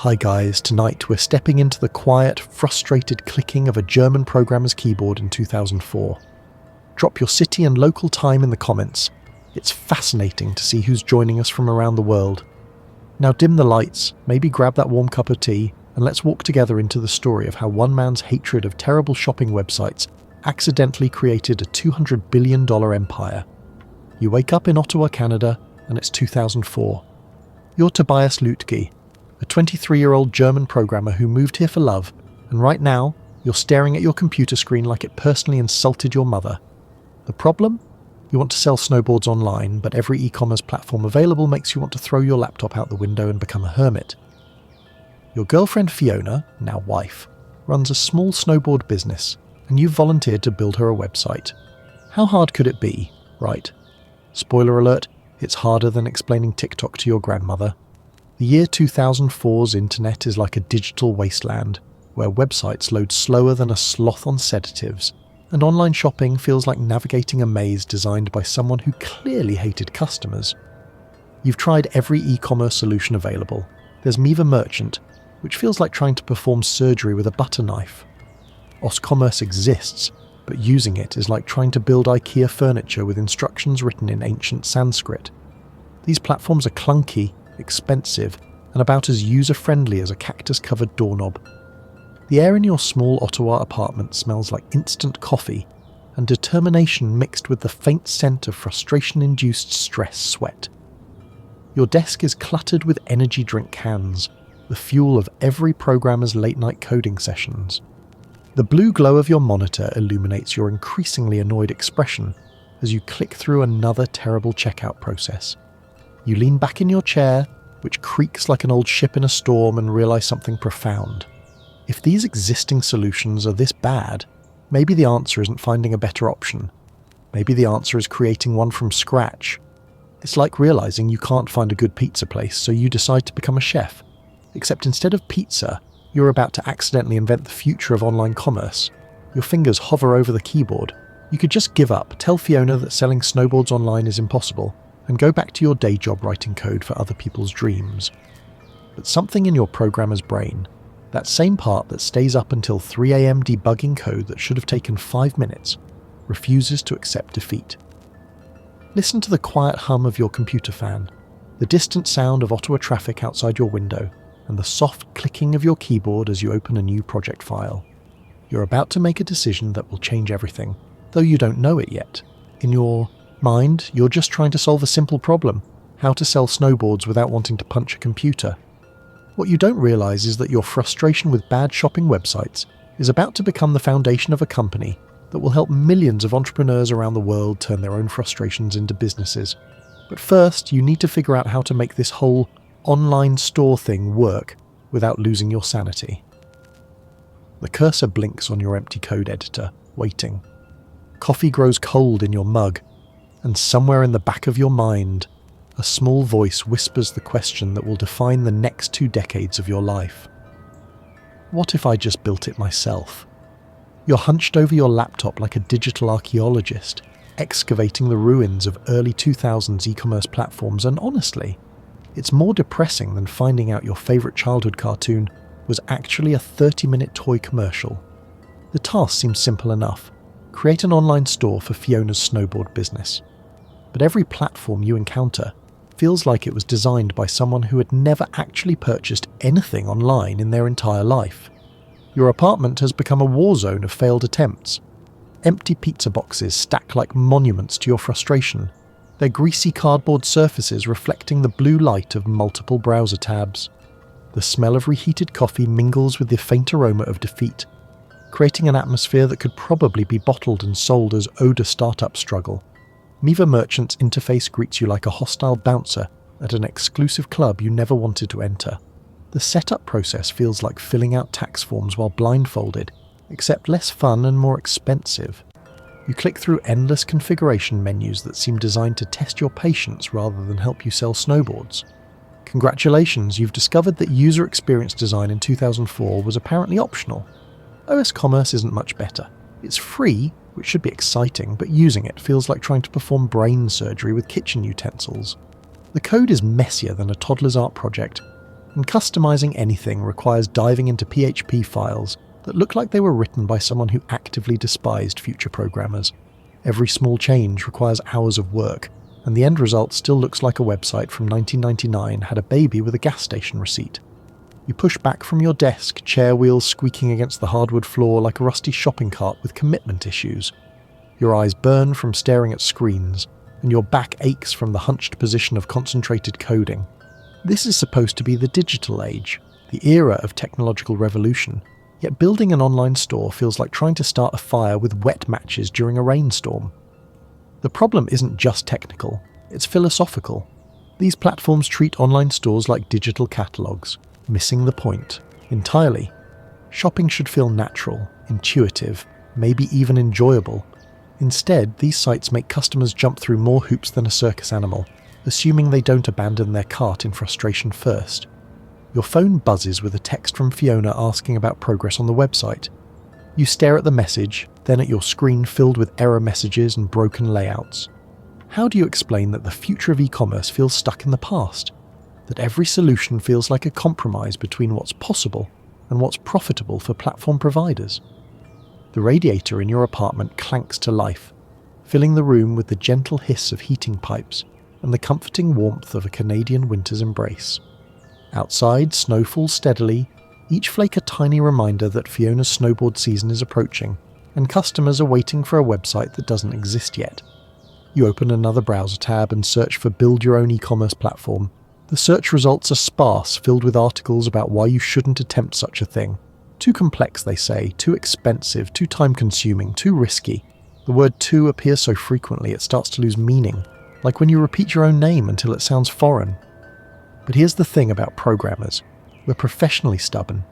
Hi guys, tonight we're stepping into the quiet, frustrated clicking of a German programmer's keyboard in 2004. Drop your city and local time in the comments. It's fascinating to see who's joining us from around the world. Now dim the lights, maybe grab that warm cup of tea, and let's walk together into the story of how one man's hatred of terrible shopping websites accidentally created a $200 billion empire. You wake up in Ottawa, Canada, and it's 2004. You're Tobias Lütke, a 23-year-old German programmer who moved here for love, and right now, you're staring at your computer screen like it personally insulted your mother. The problem? You want to sell snowboards online, but every e-commerce platform available makes you want to throw your laptop out the window and become a hermit. Your girlfriend Fiona, now wife, runs a small snowboard business, and you've volunteered to build her a website. How hard could it be, right? Spoiler alert, it's harder than explaining TikTok to your grandmother. The year 2004's internet is like a digital wasteland, where websites load slower than a sloth on sedatives, and online shopping feels like navigating a maze designed by someone who clearly hated customers. You've tried every e-commerce solution available. There's Miva Merchant, which feels like trying to perform surgery with a butter knife. Oscommerce exists, but using it is like trying to build IKEA furniture with instructions written in ancient Sanskrit. These platforms are clunky, expensive, and about as user-friendly as a cactus-covered doorknob. The air in your small Ottawa apartment smells like instant coffee, and determination mixed with the faint scent of frustration-induced stress sweat. Your desk is cluttered with energy drink cans, the fuel of every programmer's late-night coding sessions. The blue glow of your monitor illuminates your increasingly annoyed expression as you click through another terrible checkout process. You lean back in your chair, which creaks like an old ship in a storm, and realize something profound. If these existing solutions are this bad, maybe the answer isn't finding a better option. Maybe the answer is creating one from scratch. It's like realizing you can't find a good pizza place, so you decide to become a chef. Except instead of pizza, you're about to accidentally invent the future of online commerce. Your fingers hover over the keyboard. You could just give up, tell Fiona that selling snowboards online is impossible, and go back to your day job writing code for other people's dreams. But something in your programmer's brain, that same part that stays up until 3 a.m. debugging code that should have taken 5 minutes, refuses to accept defeat. Listen to the quiet hum of your computer fan, the distant sound of Ottawa traffic outside your window, and the soft clicking of your keyboard as you open a new project file. You're about to make a decision that will change everything, though you don't know it yet. In your mind, you're just trying to solve a simple problem: how to sell snowboards without wanting to punch a computer. What you don't realize is that your frustration with bad shopping websites is about to become the foundation of a company that will help millions of entrepreneurs around the world turn their own frustrations into businesses. But first, you need to figure out how to make this whole online store thing work without losing your sanity. The cursor blinks on your empty code editor, waiting. Coffee grows cold in your mug, and somewhere in the back of your mind, a small voice whispers the question that will define the next 2 decades of your life. What if I just built it myself? You're hunched over your laptop like a digital archaeologist, excavating the ruins of early 2000s e-commerce platforms, and honestly, it's more depressing than finding out your favourite childhood cartoon was actually a 30-minute toy commercial. The task seems simple enough: create an online store for Fiona's snowboard business. But every platform you encounter feels like it was designed by someone who had never actually purchased anything online in their entire life. Your apartment has become a war zone of failed attempts. Empty pizza boxes stack like monuments to your frustration, their greasy cardboard surfaces reflecting the blue light of multiple browser tabs. The smell of reheated coffee mingles with the faint aroma of defeat, creating an atmosphere that could probably be bottled and sold as Ode to Startup Struggle. Miva Merchant's interface greets you like a hostile bouncer at an exclusive club you never wanted to enter. The setup process feels like filling out tax forms while blindfolded, except less fun and more expensive. You click through endless configuration menus that seem designed to test your patience rather than help you sell snowboards. Congratulations, you've discovered that user experience design in 2004 was apparently optional. OS commerce isn't much better. It's free, which should be exciting, but using it feels like trying to perform brain surgery with kitchen utensils. The code is messier than a toddler's art project, and customizing anything requires diving into PHP files that look like they were written by someone who actively despised future programmers. Every small change requires hours of work, and the end result still looks like a website from 1999 had a baby with a gas station receipt. You push back from your desk, chair wheels squeaking against the hardwood floor like a rusty shopping cart with commitment issues. Your eyes burn from staring at screens, and your back aches from the hunched position of concentrated coding. This is supposed to be the digital age, the era of technological revolution, yet building an online store feels like trying to start a fire with wet matches during a rainstorm. The problem isn't just technical, it's philosophical. These platforms treat online stores like digital catalogues, missing the point entirely. Shopping should feel natural, intuitive, maybe even enjoyable. Instead, these sites make customers jump through more hoops than a circus animal, assuming they don't abandon their cart in frustration first. Your phone buzzes with a text from Fiona asking about progress on the website. You stare at the message, then at your screen filled with error messages and broken layouts. How do you explain that the future of e-commerce feels stuck in the past? That every solution feels like a compromise between what's possible and what's profitable for platform providers? The radiator in your apartment clanks to life, filling the room with the gentle hiss of heating pipes and the comforting warmth of a Canadian winter's embrace. Outside, snow falls steadily, each flake a tiny reminder that Fiona's snowboard season is approaching, and customers are waiting for a website that doesn't exist yet. You open another browser tab and search for Build Your Own e-commerce platform. The search results are sparse, filled with articles about why you shouldn't attempt such a thing. Too complex, they say, too expensive, too time-consuming, too risky. The word too appears so frequently it starts to lose meaning, like when you repeat your own name until it sounds foreign. But here's the thing about programmers. We're professionally stubborn.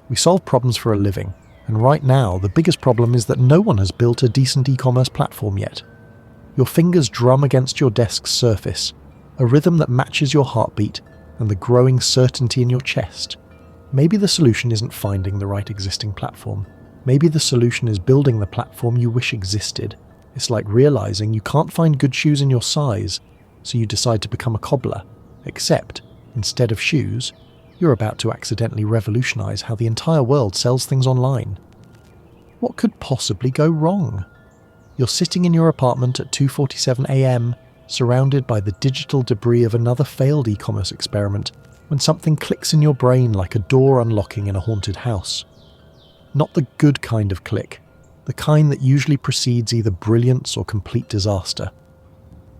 We solve problems for a living, and right now the biggest problem is that no one has built a decent e-commerce platform yet. Your fingers drum against your desk's surface, a rhythm that matches your heartbeat and the growing certainty in your chest. Maybe the solution isn't finding the right existing platform. Maybe the solution is building the platform you wish existed. It's like realizing you can't find good shoes in your size, so you decide to become a cobbler. Except, instead of shoes, you're about to accidentally revolutionize how the entire world sells things online. What could possibly go wrong? You're sitting in your apartment at 2:47 a.m., surrounded by the digital debris of another failed e-commerce experiment, when something clicks in your brain like a door unlocking in a haunted house. Not the good kind of click, the kind that usually precedes either brilliance or complete disaster.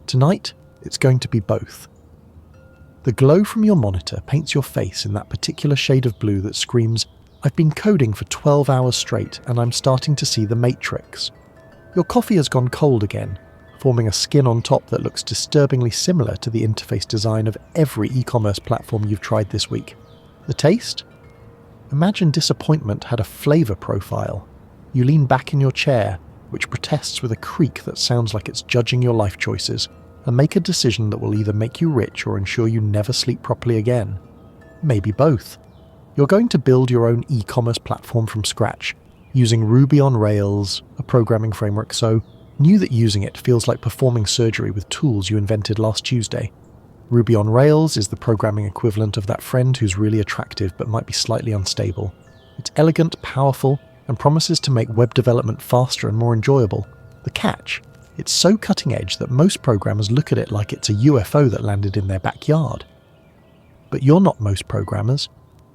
Tonight, it's going to be both. The glow from your monitor paints your face in that particular shade of blue that screams, "I've been coding for 12 hours straight and I'm starting to see the Matrix." Your coffee has gone cold again, forming a skin on top that looks disturbingly similar to the interface design of every e-commerce platform you've tried this week. The taste? Imagine disappointment had a flavor profile. You lean back in your chair, which protests with a creak that sounds like it's judging your life choices, and make a decision that will either make you rich or ensure you never sleep properly again. Maybe both. You're going to build your own e-commerce platform from scratch, using Ruby on Rails, a programming framework so new that using it feels like performing surgery with tools you invented last Tuesday. Ruby on Rails is the programming equivalent of that friend who's really attractive but might be slightly unstable. It's elegant, powerful, and promises to make web development faster and more enjoyable. The catch? It's so cutting edge that most programmers look at it like it's a UFO that landed in their backyard. But you're not most programmers.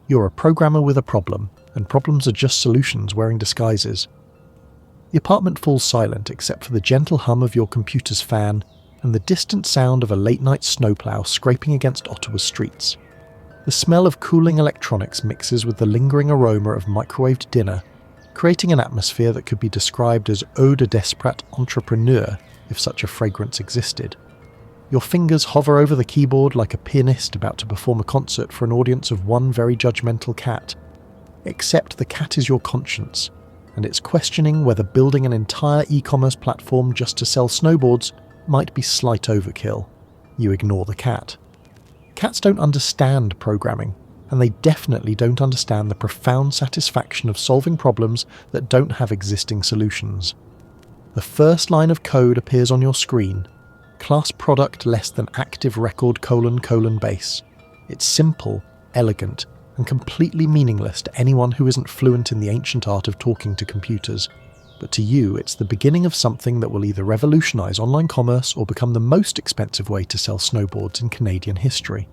You're a programmer with a problem, and problems are just solutions wearing disguises. The apartment falls silent except for the gentle hum of your computer's fan and the distant sound of a late-night snowplow scraping against Ottawa's streets. The smell of cooling electronics mixes with the lingering aroma of microwaved dinner, creating an atmosphere that could be described as eau de desprat entrepreneur if such a fragrance existed. Your fingers hover over the keyboard like a pianist about to perform a concert for an audience of one very judgmental cat. Except the cat is your conscience, and it's questioning whether building an entire e-commerce platform just to sell snowboards might be slight overkill. You ignore the cat. Cats don't understand programming, and they definitely don't understand the profound satisfaction of solving problems that don't have existing solutions. The first line of code appears on your screen, class product less than active record : base. It's simple, elegant, and completely meaningless to anyone who isn't fluent in the ancient art of talking to computers. But to you, it's the beginning of something that will either revolutionize online commerce or become the most expensive way to sell snowboards in Canadian history.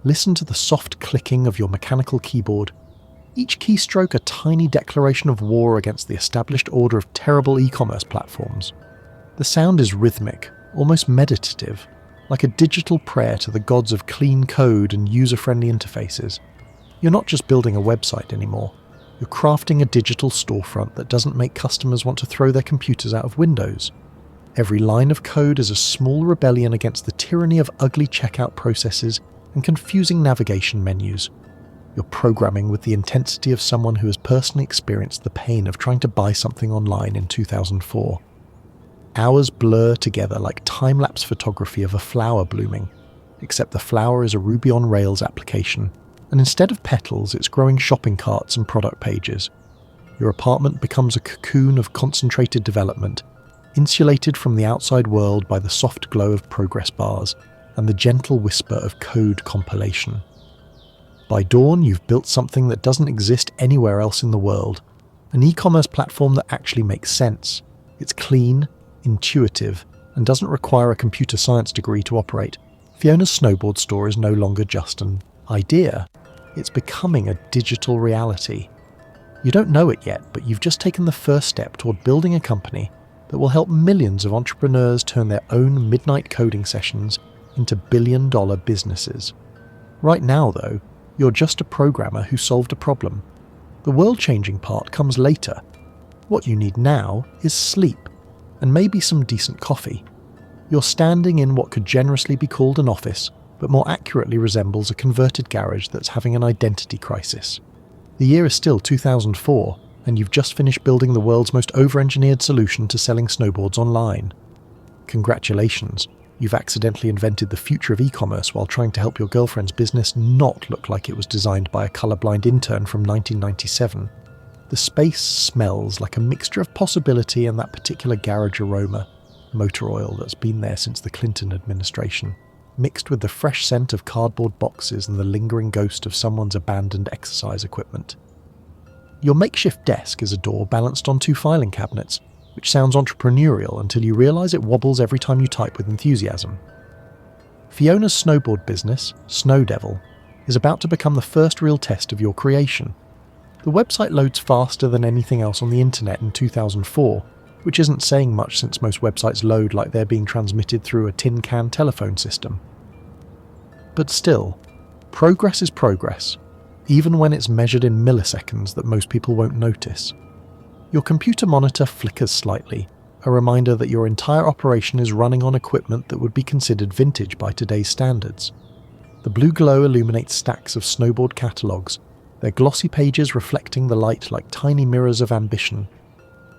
Listen to the soft clicking of your mechanical keyboard, each keystroke a tiny declaration of war against the established order of terrible e-commerce platforms. The sound is rhythmic, almost meditative, like a digital prayer to the gods of clean code and user-friendly interfaces. You're not just building a website anymore. You're crafting a digital storefront that doesn't make customers want to throw their computers out of windows. Every line of code is a small rebellion against the tyranny of ugly checkout processes and confusing navigation menus. You're programming with the intensity of someone who has personally experienced the pain of trying to buy something online in 2004. Hours blur together like time-lapse photography of a flower blooming, except the flower is a Ruby on Rails application, and instead of petals, it's growing shopping carts and product pages. Your apartment becomes a cocoon of concentrated development, insulated from the outside world by the soft glow of progress bars and the gentle whisper of code compilation. By dawn, you've built something that doesn't exist anywhere else in the world, an e-commerce platform that actually makes sense. It's clean, intuitive, and doesn't require a computer science degree to operate. Fiona's snowboard store is no longer just an idea. It's becoming a digital reality. You don't know it yet, but you've just taken the first step toward building a company that will help millions of entrepreneurs turn their own midnight coding sessions into billion-dollar businesses. Right now, though, you're just a programmer who solved a problem. The world-changing part comes later. What you need now is sleep, and maybe some decent coffee. You're standing in what could generously be called an office, but more accurately resembles a converted garage that's having an identity crisis. The year is still 2004, and you've just finished building the world's most over-engineered solution to selling snowboards online. Congratulations, you've accidentally invented the future of e-commerce while trying to help your girlfriend's business not look like it was designed by a colorblind intern from 1997. The space smells like a mixture of possibility and that particular garage aroma, motor oil that's been there since the Clinton administration, mixed with the fresh scent of cardboard boxes and the lingering ghost of someone's abandoned exercise equipment. Your makeshift desk is a door balanced on two filing cabinets, which sounds entrepreneurial until you realise it wobbles every time you type with enthusiasm. Fiona's snowboard business, Snowdevil, is about to become the first real test of your creation. The website loads faster than anything else on the internet in 2004, which isn't saying much since most websites load like they're being transmitted through a tin can telephone system. But still, progress is progress, even when it's measured in milliseconds that most people won't notice. Your computer monitor flickers slightly, a reminder that your entire operation is running on equipment that would be considered vintage by today's standards. The blue glow illuminates stacks of snowboard catalogues, their glossy pages reflecting the light like tiny mirrors of ambition.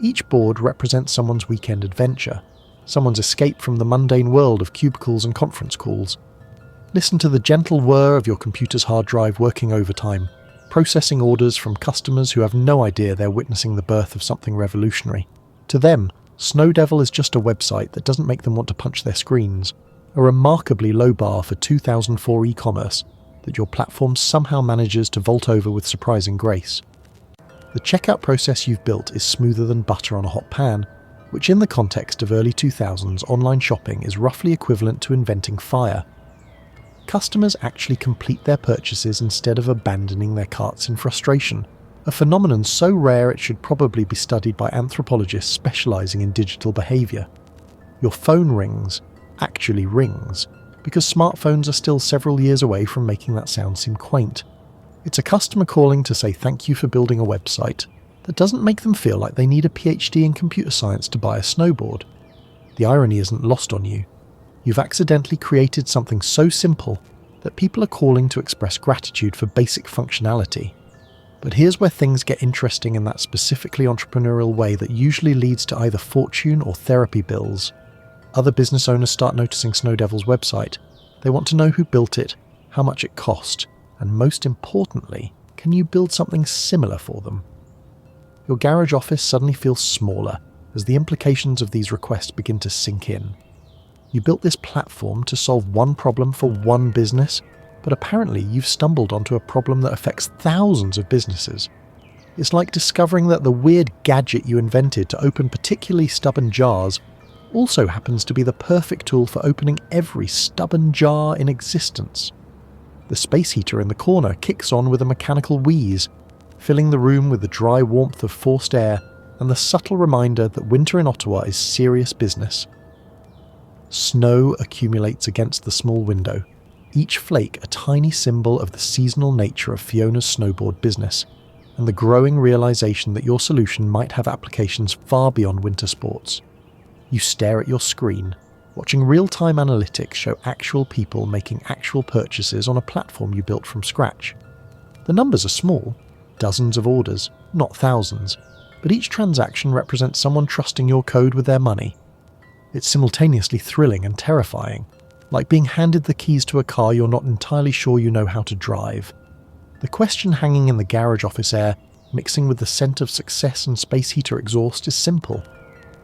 Each board represents someone's weekend adventure, someone's escape from the mundane world of cubicles and conference calls. Listen to the gentle whir of your computer's hard drive working overtime, processing orders from customers who have no idea they're witnessing the birth of something revolutionary. To them, Snowdevil is just a website that doesn't make them want to punch their screens, a remarkably low bar for 2004 e-commerce that your platform somehow manages to vault over with surprising grace. The checkout process you've built is smoother than butter on a hot pan, which in the context of early 2000s online shopping is roughly equivalent to inventing fire. Customers actually complete their purchases instead of abandoning their carts in frustration, a phenomenon so rare it should probably be studied by anthropologists specializing in digital behavior. Your phone rings, actually rings, because smartphones are still several years away from making that sound seem quaint. It's a customer calling to say thank you for building a website that doesn't make them feel like they need a PhD in computer science to buy a snowboard. The irony isn't lost on you. You've accidentally created something so simple that people are calling to express gratitude for basic functionality. But here's where things get interesting in that specifically entrepreneurial way that usually leads to either fortune or therapy bills. Other business owners start noticing Snowdevil's website. They want to know who built it, how much it cost, and most importantly, can you build something similar for them? Your garage office suddenly feels smaller as the implications of these requests begin to sink in. You built this platform to solve one problem for one business, but apparently you've stumbled onto a problem that affects thousands of businesses. It's like discovering that the weird gadget you invented to open particularly stubborn jars also happens to be the perfect tool for opening every stubborn jar in existence. The space heater in the corner kicks on with a mechanical wheeze, filling the room with the dry warmth of forced air and the subtle reminder that winter in Ottawa is serious business. Snow accumulates against the small window, each flake a tiny symbol of the seasonal nature of Fiona's snowboard business, and the growing realization that your solution might have applications far beyond winter sports. You stare at your screen, watching real-time analytics show actual people making actual purchases on a platform you built from scratch. The numbers are small, dozens of orders, not thousands, but each transaction represents someone trusting your code with their money. It's simultaneously thrilling and terrifying, like being handed the keys to a car you're not entirely sure you know how to drive. The question hanging in the garage office air, mixing with the scent of success and space heater exhaust, is simple.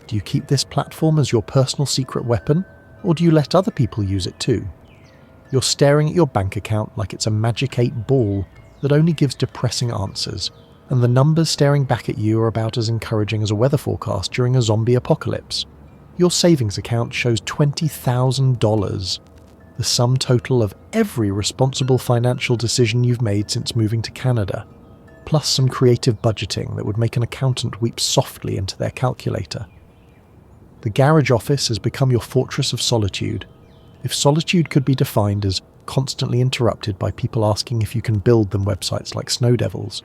Do you keep this platform as your personal secret weapon, or do you let other people use it too? You're staring at your bank account like it's a Magic 8 ball that only gives depressing answers, and the numbers staring back at you are about as encouraging as a weather forecast during a zombie apocalypse. Your savings account shows $20,000, the sum total of every responsible financial decision you've made since moving to Canada, plus some creative budgeting that would make an accountant weep softly into their calculator. The garage office has become your fortress of solitude. If solitude could be defined as constantly interrupted by people asking if you can build them websites like Snowdevils,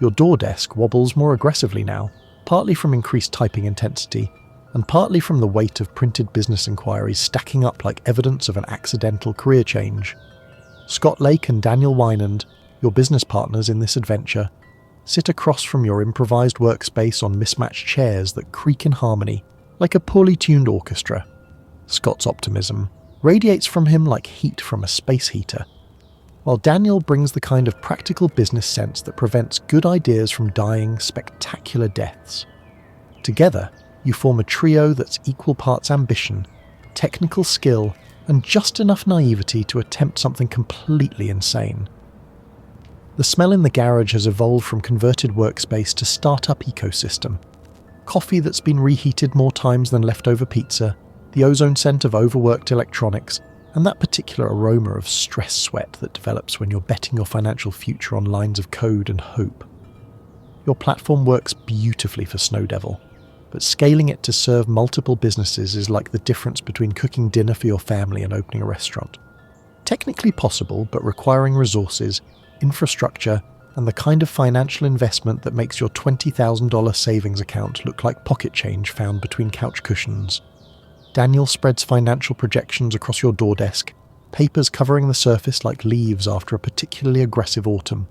your door desk wobbles more aggressively now, partly from increased typing intensity, and partly from the weight of printed business inquiries stacking up like evidence of an accidental career change. Scott Lake and Daniel Weinand, your business partners in this adventure, sit across from your improvised workspace on mismatched chairs that creak in harmony, like a poorly tuned orchestra. Scott's optimism radiates from him like heat from a space heater, while Daniel brings the kind of practical business sense that prevents good ideas from dying spectacular deaths. Together, you form a trio that's equal parts ambition, technical skill, and just enough naivety to attempt something completely insane. The smell in the garage has evolved from converted workspace to startup ecosystem. Coffee that's been reheated more times than leftover pizza, the ozone scent of overworked electronics, and that particular aroma of stress sweat that develops when you're betting your financial future on lines of code and hope. Your platform works beautifully for Snowdevil, but scaling it to serve multiple businesses is like the difference between cooking dinner for your family and opening a restaurant. Technically possible, but requiring resources, infrastructure, and the kind of financial investment that makes your $20,000 savings account look like pocket change found between couch cushions. Daniel spreads financial projections across your door desk, papers covering the surface like leaves after a particularly aggressive autumn.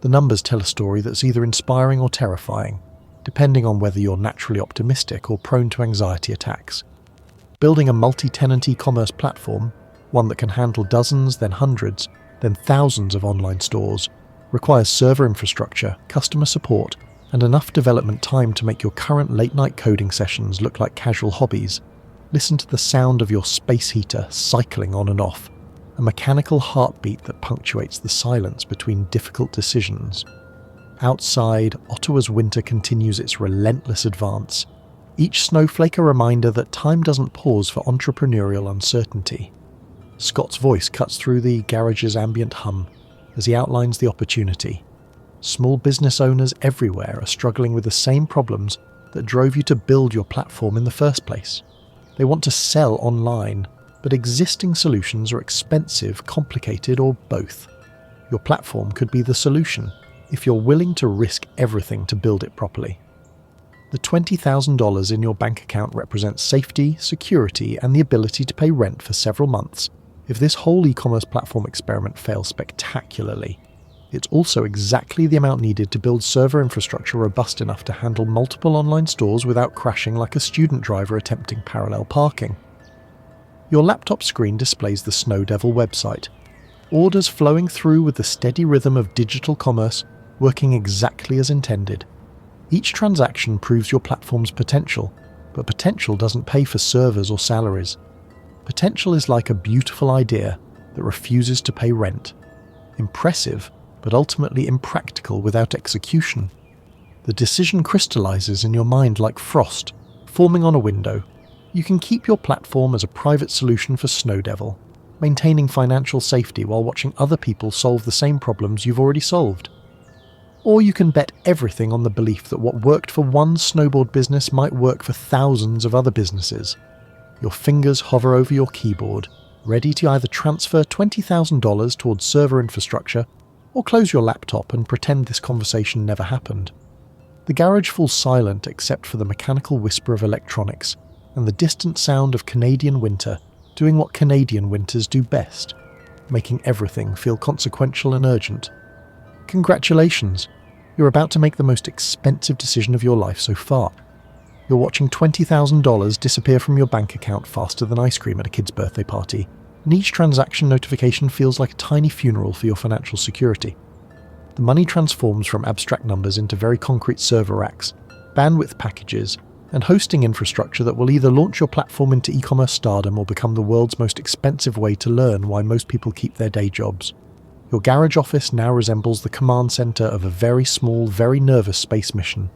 The numbers tell a story that's either inspiring or terrifying, depending on whether you're naturally optimistic or prone to anxiety attacks. Building a multi-tenant e-commerce platform, one that can handle dozens, then hundreds, then thousands of online stores, requires server infrastructure, customer support, and enough development time to make your current late-night coding sessions look like casual hobbies. Listen to the sound of your space heater cycling on and off, a mechanical heartbeat that punctuates the silence between difficult decisions. Outside, Ottawa's winter continues its relentless advance, each snowflake a reminder that time doesn't pause for entrepreneurial uncertainty. Scott's voice cuts through the garage's ambient hum as he outlines the opportunity. Small business owners everywhere are struggling with the same problems that drove you to build your platform in the first place. They want to sell online, but existing solutions are expensive, complicated, or both. Your platform could be the solution if you're willing to risk everything to build it properly. The $20,000 in your bank account represents safety, security, and the ability to pay rent for several months if this whole e-commerce platform experiment fails spectacularly. It's also exactly the amount needed to build server infrastructure robust enough to handle multiple online stores without crashing like a student driver attempting parallel parking. Your laptop screen displays the Snowdevil website, orders flowing through with the steady rhythm of digital commerce, working exactly as intended. Each transaction proves your platform's potential, but potential doesn't pay for servers or salaries. Potential is like a beautiful idea that refuses to pay rent. Impressive, but ultimately impractical without execution. The decision crystallizes in your mind like frost, forming on a window. You can keep your platform as a private solution for Snowdevil, maintaining financial safety while watching other people solve the same problems you've already solved. Or you can bet everything on the belief that what worked for one snowboard business might work for thousands of other businesses. Your fingers hover over your keyboard, ready to either transfer $20,000 towards server infrastructure or close your laptop and pretend this conversation never happened. The garage falls silent except for the mechanical whisper of electronics and the distant sound of Canadian winter doing what Canadian winters do best, making everything feel consequential and urgent. Congratulations! You're about to make the most expensive decision of your life so far. You're watching $20,000 disappear from your bank account faster than ice cream at a kid's birthday party, and each transaction notification feels like a tiny funeral for your financial security. The money transforms from abstract numbers into very concrete server racks, bandwidth packages, and hosting infrastructure that will either launch your platform into e-commerce stardom or become the world's most expensive way to learn why most people keep their day jobs. Your garage office now resembles the command center of a very small, very nervous space mission.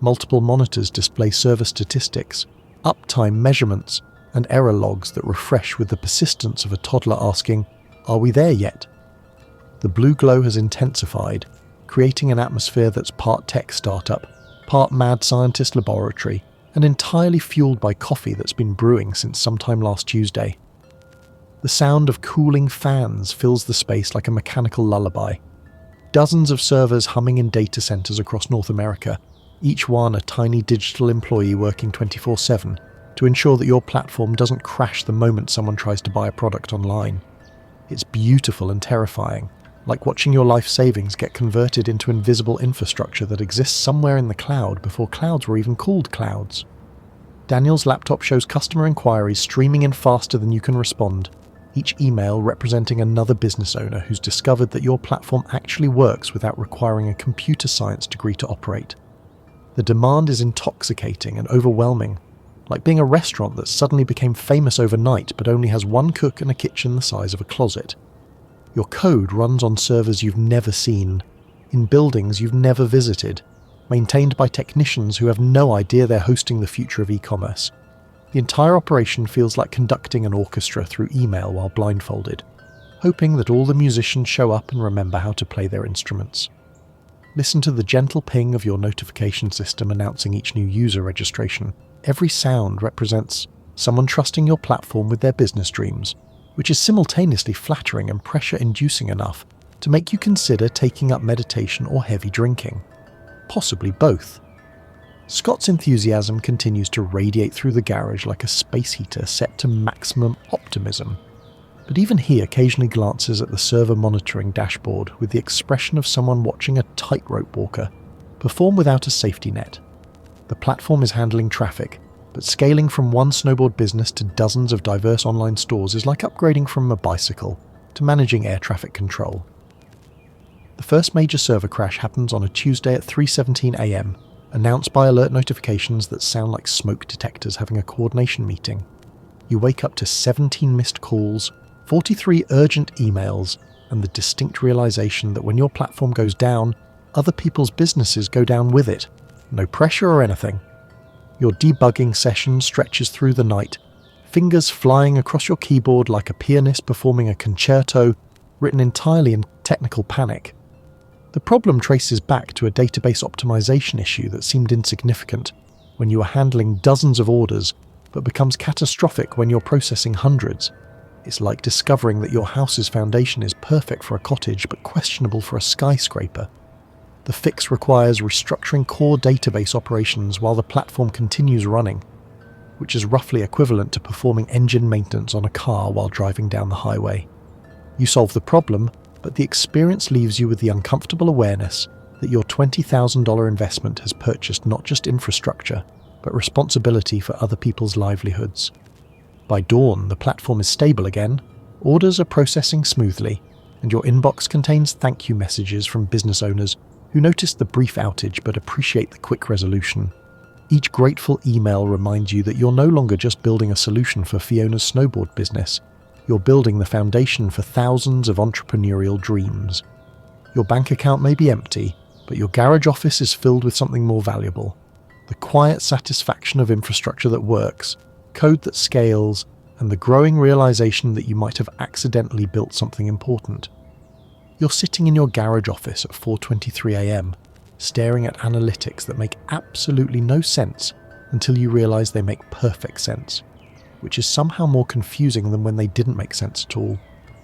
Multiple monitors display server statistics, uptime measurements, and error logs that refresh with the persistence of a toddler asking, "Are we there yet?" The blue glow has intensified, creating an atmosphere that's part tech startup, part mad scientist laboratory, and entirely fueled by coffee that's been brewing since sometime last Tuesday. The sound of cooling fans fills the space like a mechanical lullaby. Dozens of servers humming in data centers across North America, each one a tiny digital employee working 24/7 to ensure that your platform doesn't crash the moment someone tries to buy a product online. It's beautiful and terrifying, like watching your life savings get converted into invisible infrastructure that exists somewhere in the cloud before clouds were even called clouds. Daniel's laptop shows customer inquiries streaming in faster than you can respond, each email representing another business owner who's discovered that your platform actually works without requiring a computer science degree to operate. The demand is intoxicating and overwhelming, like being a restaurant that suddenly became famous overnight but only has one cook and a kitchen the size of a closet. Your code runs on servers you've never seen, in buildings you've never visited, maintained by technicians who have no idea they're hosting the future of e-commerce. The entire operation feels like conducting an orchestra through email while blindfolded, hoping that all the musicians show up and remember how to play their instruments. Listen to the gentle ping of your notification system announcing each new user registration. Every sound represents someone trusting your platform with their business dreams, which is simultaneously flattering and pressure-inducing enough to make you consider taking up meditation or heavy drinking. Possibly both. Scott's enthusiasm continues to radiate through the garage like a space heater set to maximum optimism. But even he occasionally glances at the server monitoring dashboard with the expression of someone watching a tightrope walker perform without a safety net. The platform is handling traffic, but scaling from one snowboard business to dozens of diverse online stores is like upgrading from a bicycle to managing air traffic control. The first major server crash happens on a Tuesday at 3:17 a.m., announced by alert notifications that sound like smoke detectors having a coordination meeting. You wake up to 17 missed calls, 43 urgent emails, and the distinct realization that when your platform goes down, other people's businesses go down with it. No pressure or anything. Your debugging session stretches through the night, fingers flying across your keyboard like a pianist performing a concerto, written entirely in technical panic. The problem traces back to a database optimization issue that seemed insignificant when you were handling dozens of orders, but becomes catastrophic when you're processing hundreds. It's like discovering that your house's foundation is perfect for a cottage but questionable for a skyscraper. The fix requires restructuring core database operations while the platform continues running, which is roughly equivalent to performing engine maintenance on a car while driving down the highway. You solve the problem, but the experience leaves you with the uncomfortable awareness that your $20,000 investment has purchased not just infrastructure, but responsibility for other people's livelihoods. By dawn, the platform is stable again, orders are processing smoothly, and your inbox contains thank you messages from business owners who noticed the brief outage but appreciate the quick resolution. Each grateful email reminds you that you're no longer just building a solution for Fiona's snowboard business, You're building the foundation for thousands of entrepreneurial dreams. Your bank account may be empty, but your garage office is filled with something more valuable. The quiet satisfaction of infrastructure that works, code that scales, and the growing realization that you might have accidentally built something important. You're sitting in your garage office at 4:23 a.m., staring at analytics that make absolutely no sense until you realize they make perfect sense, which is somehow more confusing than when they didn't make sense at all.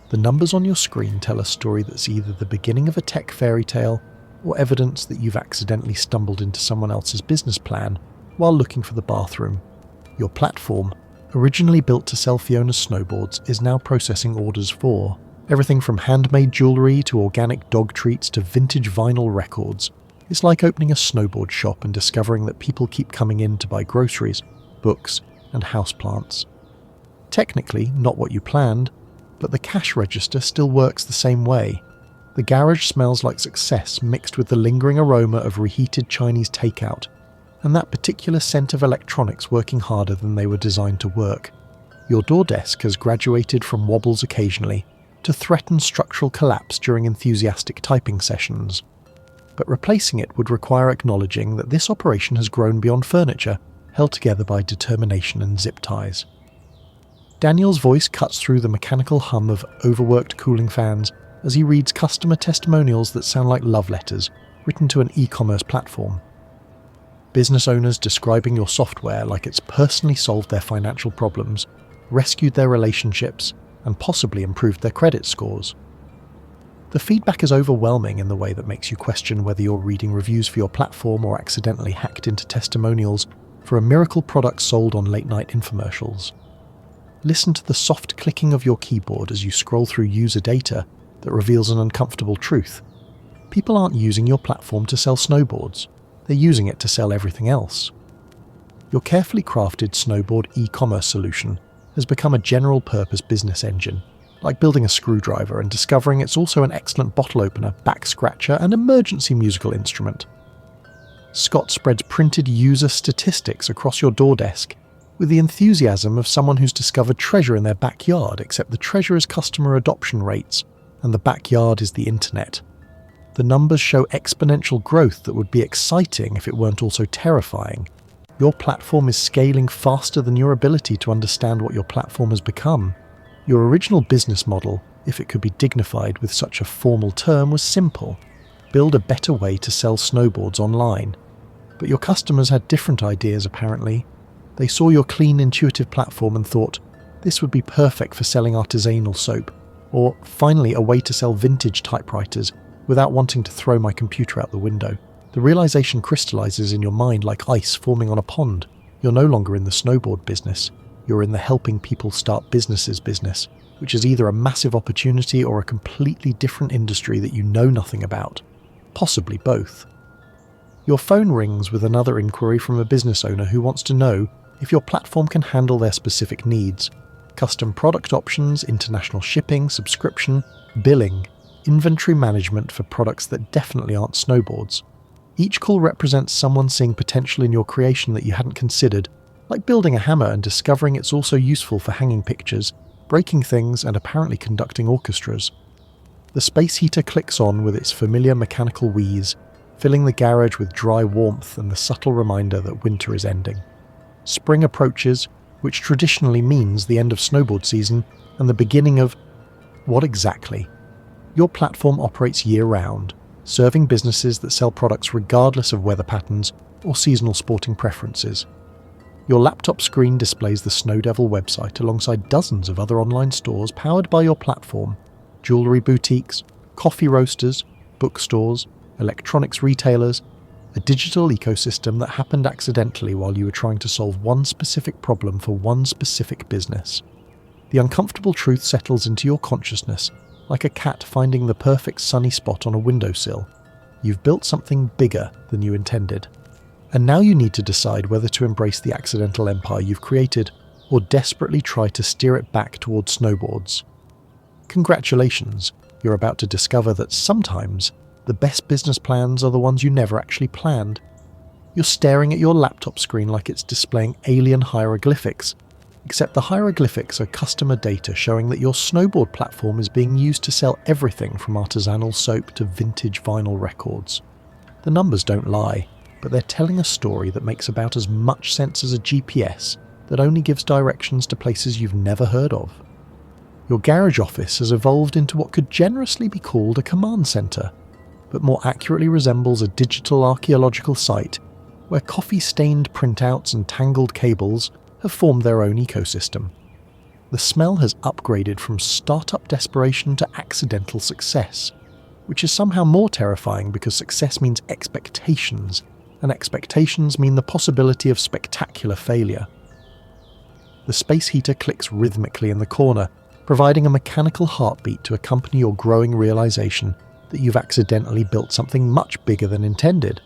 The numbers on your screen tell a story that's either the beginning of a tech fairy tale or evidence that you've accidentally stumbled into someone else's business plan while looking for the bathroom. Your platform, originally built to sell Fiona's snowboards, is now processing orders for everything from handmade jewellery to organic dog treats to vintage vinyl records. It's like opening a snowboard shop and discovering that people keep coming in to buy groceries, books, and houseplants. Technically, not what you planned, but the cash register still works the same way. The garage smells like success mixed with the lingering aroma of reheated Chinese takeout, and that particular scent of electronics working harder than they were designed to work. Your door desk has graduated from wobbles occasionally to threaten structural collapse during enthusiastic typing sessions. But replacing it would require acknowledging that this operation has grown beyond furniture, held together by determination and zip ties. Daniel's voice cuts through the mechanical hum of overworked cooling fans as he reads customer testimonials that sound like love letters written to an e-commerce platform. Business owners describing your software like it's personally solved their financial problems, rescued their relationships, and possibly improved their credit scores. The feedback is overwhelming in the way that makes you question whether you're reading reviews for your platform or accidentally hacked into testimonials for a miracle product sold on late-night infomercials. Listen to the soft clicking of your keyboard as you scroll through user data that reveals an uncomfortable truth. People aren't using your platform to sell snowboards. They're using it to sell everything else. Your carefully crafted snowboard e-commerce solution has become a general-purpose business engine, like building a screwdriver and discovering it's also an excellent bottle opener, back scratcher, and emergency musical instrument. Scott spreads printed user statistics across your door desk with the enthusiasm of someone who's discovered treasure in their backyard, except the treasure is customer adoption rates, and the backyard is the internet. The numbers show exponential growth that would be exciting if it weren't also terrifying. Your platform is scaling faster than your ability to understand what your platform has become. Your original business model, if it could be dignified with such a formal term, was simple. Build a better way to sell snowboards online. But your customers had different ideas apparently. They saw your clean, intuitive platform and thought, this would be perfect for selling artisanal soap, or finally a way to sell vintage typewriters without wanting to throw my computer out the window. The realization crystallizes in your mind like ice forming on a pond. You're no longer in the snowboard business. You're in the helping people start businesses business, which is either a massive opportunity or a completely different industry that you know nothing about. Possibly both. Your phone rings with another inquiry from a business owner who wants to know if your platform can handle their specific needs. Custom product options, international shipping, subscription, billing, inventory management for products that definitely aren't snowboards. Each call represents someone seeing potential in your creation that you hadn't considered, like building a hammer and discovering it's also useful for hanging pictures, breaking things, and apparently conducting orchestras. The space heater clicks on with its familiar mechanical wheeze, filling the garage with dry warmth and the subtle reminder that winter is ending. Spring approaches, which traditionally means the end of snowboard season and the beginning of... what exactly? Your platform operates year-round, serving businesses that sell products regardless of weather patterns or seasonal sporting preferences. Your laptop screen displays the Snowdevil website alongside dozens of other online stores powered by your platform, jewellery boutiques, coffee roasters, bookstores, electronics retailers, a digital ecosystem that happened accidentally while you were trying to solve one specific problem for one specific business. The uncomfortable truth settles into your consciousness like a cat finding the perfect sunny spot on a windowsill. You've built something bigger than you intended. And now you need to decide whether to embrace the accidental empire you've created or desperately try to steer it back towards snowboards. Congratulations, you're about to discover that sometimes the best business plans are the ones you never actually planned. You're staring at your laptop screen like it's displaying alien hieroglyphics, except the hieroglyphics are customer data showing that your snowboard platform is being used to sell everything from artisanal soap to vintage vinyl records. The numbers don't lie, but they're telling a story that makes about as much sense as a GPS that only gives directions to places you've never heard of. Your garage office has evolved into what could generously be called a command centre, but more accurately resembles a digital archaeological site where coffee-stained printouts and tangled cables have formed their own ecosystem. The smell has upgraded from startup desperation to accidental success, which is somehow more terrifying because success means expectations, and expectations mean the possibility of spectacular failure. The space heater clicks rhythmically in the corner, providing a mechanical heartbeat to accompany your growing realization that you've accidentally built something much bigger than intended.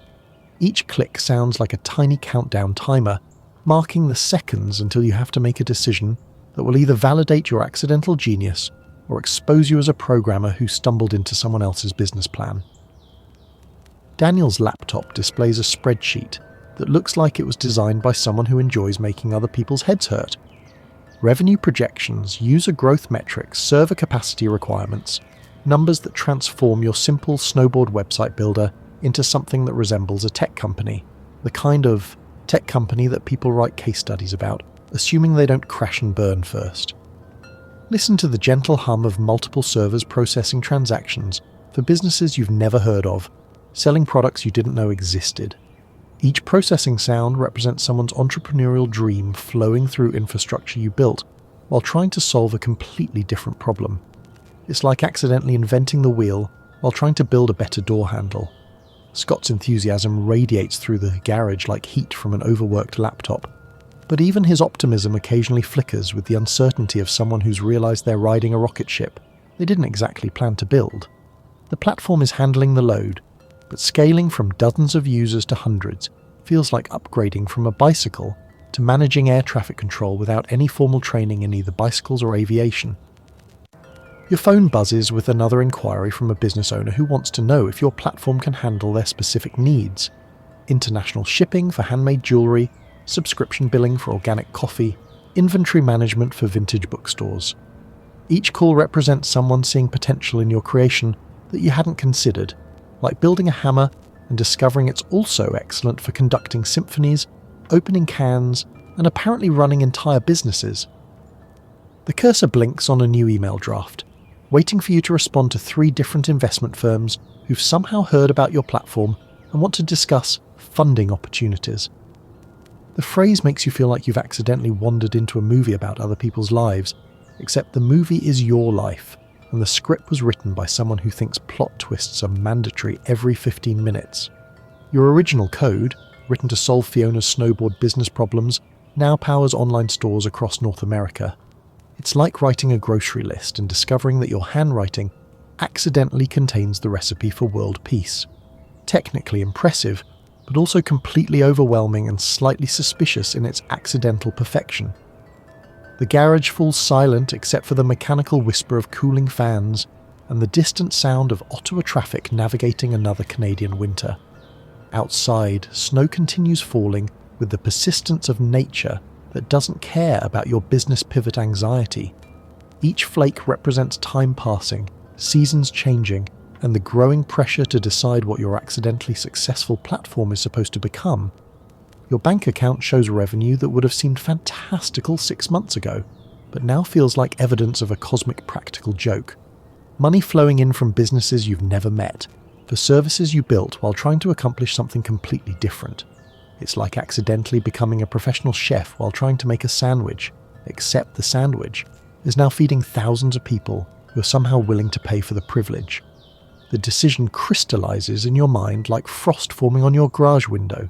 Each click sounds like a tiny countdown timer, marking the seconds until you have to make a decision that will either validate your accidental genius or expose you as a programmer who stumbled into someone else's business plan. Daniel's laptop displays a spreadsheet that looks like it was designed by someone who enjoys making other people's heads hurt. Revenue projections, user growth metrics, server capacity requirements, numbers that transform your simple snowboard website builder into something that resembles a tech company, the kind of tech company that people write case studies about, assuming they don't crash and burn first. Listen to the gentle hum of multiple servers processing transactions for businesses you've never heard of, selling products you didn't know existed. Each processing sound represents someone's entrepreneurial dream flowing through infrastructure you built while trying to solve a completely different problem. It's like accidentally inventing the wheel while trying to build a better door handle. Scott's enthusiasm radiates through the garage like heat from an overworked laptop, but even his optimism occasionally flickers with the uncertainty of someone who's realized they're riding a rocket ship they didn't exactly plan to build. The platform is handling the load, but scaling from dozens of users to hundreds feels like upgrading from a bicycle to managing air traffic control without any formal training in either bicycles or aviation. Your phone buzzes with another inquiry from a business owner who wants to know if your platform can handle their specific needs. International shipping for handmade jewellery, subscription billing for organic coffee, inventory management for vintage bookstores. Each call represents someone seeing potential in your creation that you hadn't considered, like building a hammer and discovering it's also excellent for conducting symphonies, opening cans, and apparently running entire businesses. The cursor blinks on a new email draft, waiting for you to respond to 3 different investment firms who've somehow heard about your platform and want to discuss funding opportunities. The phrase makes you feel like you've accidentally wandered into a movie about other people's lives, except the movie is your life, and the script was written by someone who thinks plot twists are mandatory every 15 minutes. Your original code, written to solve Fiona's snowboard business problems, now powers online stores across North America. It's like writing a grocery list and discovering that your handwriting accidentally contains the recipe for world peace. Technically impressive, but also completely overwhelming and slightly suspicious in its accidental perfection. The garage falls silent except for the mechanical whisper of cooling fans and the distant sound of Ottawa traffic navigating another Canadian winter. Outside, snow continues falling with the persistence of nature that doesn't care about your business pivot anxiety. Each flake represents time passing, seasons changing, and the growing pressure to decide what your accidentally successful platform is supposed to become. Your bank account shows revenue that would have seemed fantastical 6 months ago, but now feels like evidence of a cosmic practical joke. Money flowing in from businesses you've never met, for services you built while trying to accomplish something completely different. It's like accidentally becoming a professional chef while trying to make a sandwich, except the sandwich is now feeding thousands of people who are somehow willing to pay for the privilege. The decision crystallizes in your mind like frost forming on your garage window.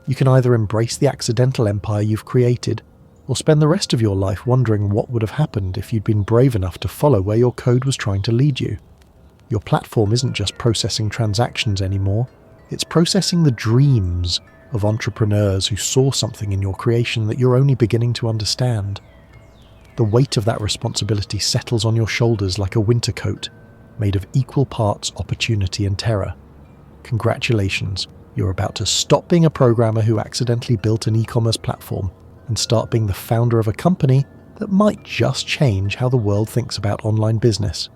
You can either embrace the accidental empire you've created, or spend the rest of your life wondering what would have happened if you'd been brave enough to follow where your code was trying to lead you. Your platform isn't just processing transactions anymore, it's processing the dreams of entrepreneurs who saw something in your creation that you're only beginning to understand. The weight of that responsibility settles on your shoulders like a winter coat, made of equal parts opportunity and terror. Congratulations, you're about to stop being a programmer who accidentally built an e-commerce platform and start being the founder of a company that might just change how the world thinks about online business.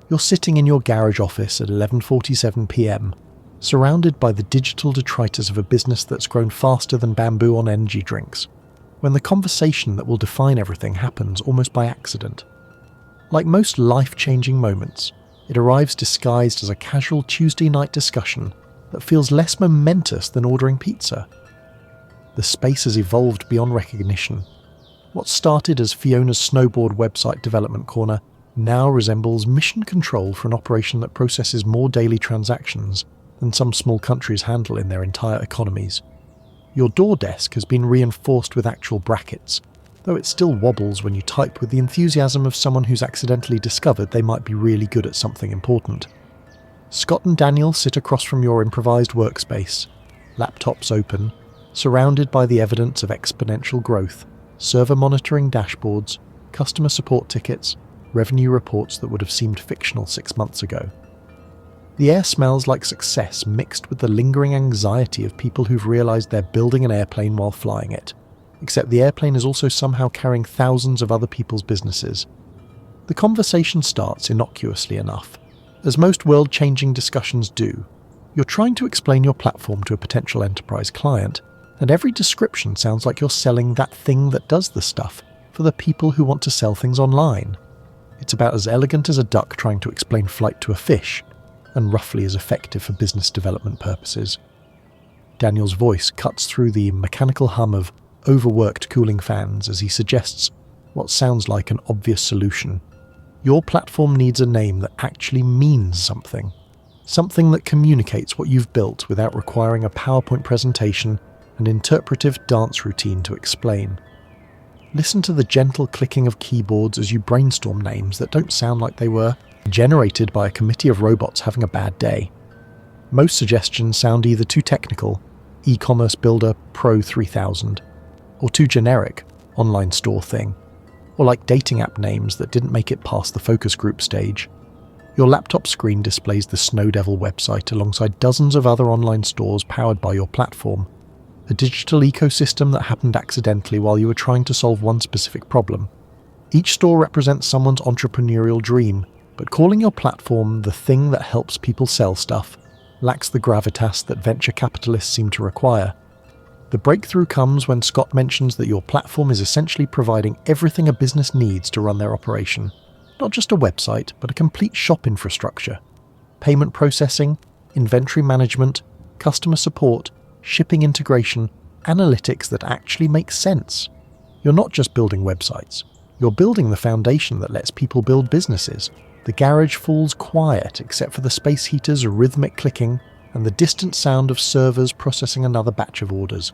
You're sitting in your garage office at 11:47 p.m, surrounded by the digital detritus of a business that's grown faster than bamboo on energy drinks, when the conversation that will define everything happens almost by accident. Like most life-changing moments, it arrives disguised as a casual Tuesday night discussion that feels less momentous than ordering pizza. The space has evolved beyond recognition. What started as Fiona's snowboard website development corner now resembles mission control for an operation that processes more daily transactions than some small countries handle in their entire economies. Your door desk has been reinforced with actual brackets, though it still wobbles when you type with the enthusiasm of someone who's accidentally discovered they might be really good at something important. Scott and Daniel sit across from your improvised workspace, laptops open, surrounded by the evidence of exponential growth, server monitoring dashboards, customer support tickets, revenue reports that would have seemed fictional 6 months ago. The air smells like success mixed with the lingering anxiety of people who've realised they're building an airplane while flying it, except the airplane is also somehow carrying thousands of other people's businesses. The conversation starts innocuously enough, as most world-changing discussions do. You're trying to explain your platform to a potential enterprise client, and every description sounds like you're selling that thing that does the stuff for the people who want to sell things online. It's about as elegant as a duck trying to explain flight to a fish, and roughly as effective for business development purposes. Daniel's voice cuts through the mechanical hum of overworked cooling fans as he suggests what sounds like an obvious solution. Your platform needs a name that actually means something. Something that communicates what you've built without requiring a PowerPoint presentation and interpretive dance routine to explain. Listen to the gentle clicking of keyboards as you brainstorm names that don't sound like they were generated by a committee of robots having a bad day. Most suggestions sound either too technical, e-commerce builder Pro 3000, or too generic, online store thing, or like dating app names that didn't make it past the focus group stage. Your laptop screen displays the Snowdevil website alongside dozens of other online stores powered by your platform, a digital ecosystem that happened accidentally while you were trying to solve one specific problem. Each store represents someone's entrepreneurial dream, but calling your platform the thing that helps people sell stuff lacks the gravitas that venture capitalists seem to require. The breakthrough comes when Scott mentions that your platform is essentially providing everything a business needs to run their operation. Not just a website, but a complete shop infrastructure. Payment processing, inventory management, customer support, shipping integration, analytics that actually make sense. You're not just building websites. You're building the foundation that lets people build businesses. The garage falls quiet except for the space heater's rhythmic clicking and the distant sound of servers processing another batch of orders.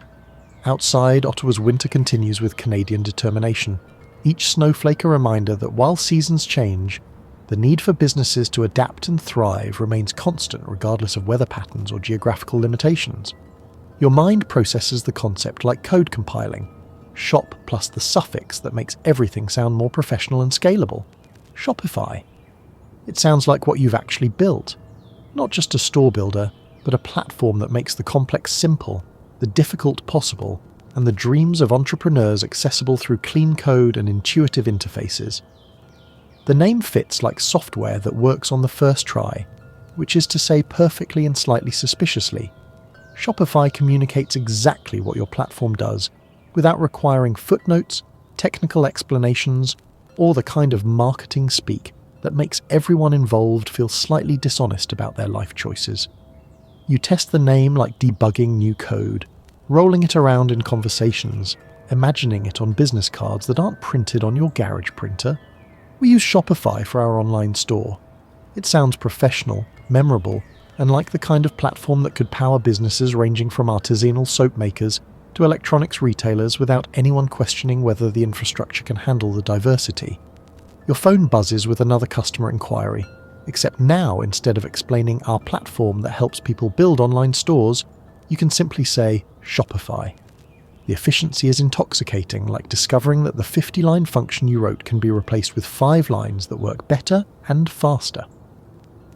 Outside, Ottawa's winter continues with Canadian determination. Each snowflake a reminder that while seasons change, the need for businesses to adapt and thrive remains constant regardless of weather patterns or geographical limitations. Your mind processes the concept like code compiling. Shop plus the suffix that makes everything sound more professional and scalable. Shopify. It sounds like what you've actually built. Not just a store builder, but a platform that makes the complex simple, the difficult possible, and the dreams of entrepreneurs accessible through clean code and intuitive interfaces. The name fits like software that works on the first try, which is to say perfectly and slightly suspiciously. Shopify communicates exactly what your platform does, without requiring footnotes, technical explanations, or the kind of marketing speak that makes everyone involved feel slightly dishonest about their life choices. You test the name like debugging new code, rolling it around in conversations, imagining it on business cards that aren't printed on your garage printer. We use Shopify for our online store. It sounds professional, memorable, and like the kind of platform that could power businesses ranging from artisanal soap makers to electronics retailers without anyone questioning whether the infrastructure can handle the diversity. Your phone buzzes with another customer inquiry, except now instead of explaining our platform that helps people build online stores, you can simply say Shopify. The efficiency is intoxicating, like discovering that the 50-line function you wrote can be replaced with 5 lines that work better and faster.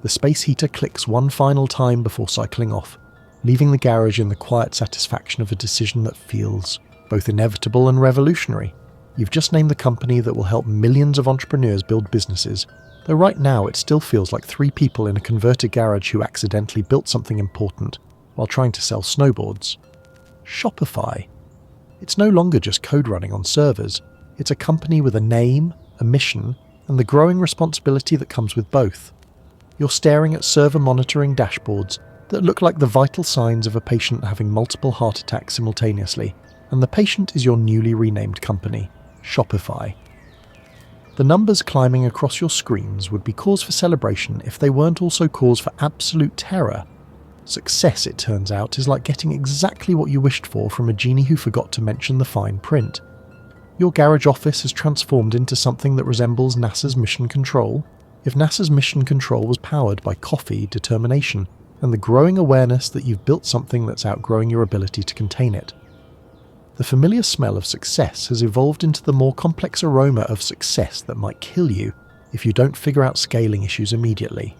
The space heater clicks one final time before cycling off, leaving the garage in the quiet satisfaction of a decision that feels both inevitable and revolutionary. You've just named the company that will help millions of entrepreneurs build businesses, though right now it still feels like 3 people in a converted garage who accidentally built something important while trying to sell snowboards. Shopify. It's no longer just code running on servers. It's a company with a name, a mission, and the growing responsibility that comes with both. You're staring at server monitoring dashboards that look like the vital signs of a patient having multiple heart attacks simultaneously, and the patient is your newly renamed company, Shopify. The numbers climbing across your screens would be cause for celebration if they weren't also cause for absolute terror. Success, it turns out, is like getting exactly what you wished for from a genie who forgot to mention the fine print. Your garage office has transformed into something that resembles NASA's mission control, if NASA's mission control was powered by coffee, determination, and the growing awareness that you've built something that's outgrowing your ability to contain it. The familiar smell of success has evolved into the more complex aroma of success that might kill you if you don't figure out scaling issues immediately.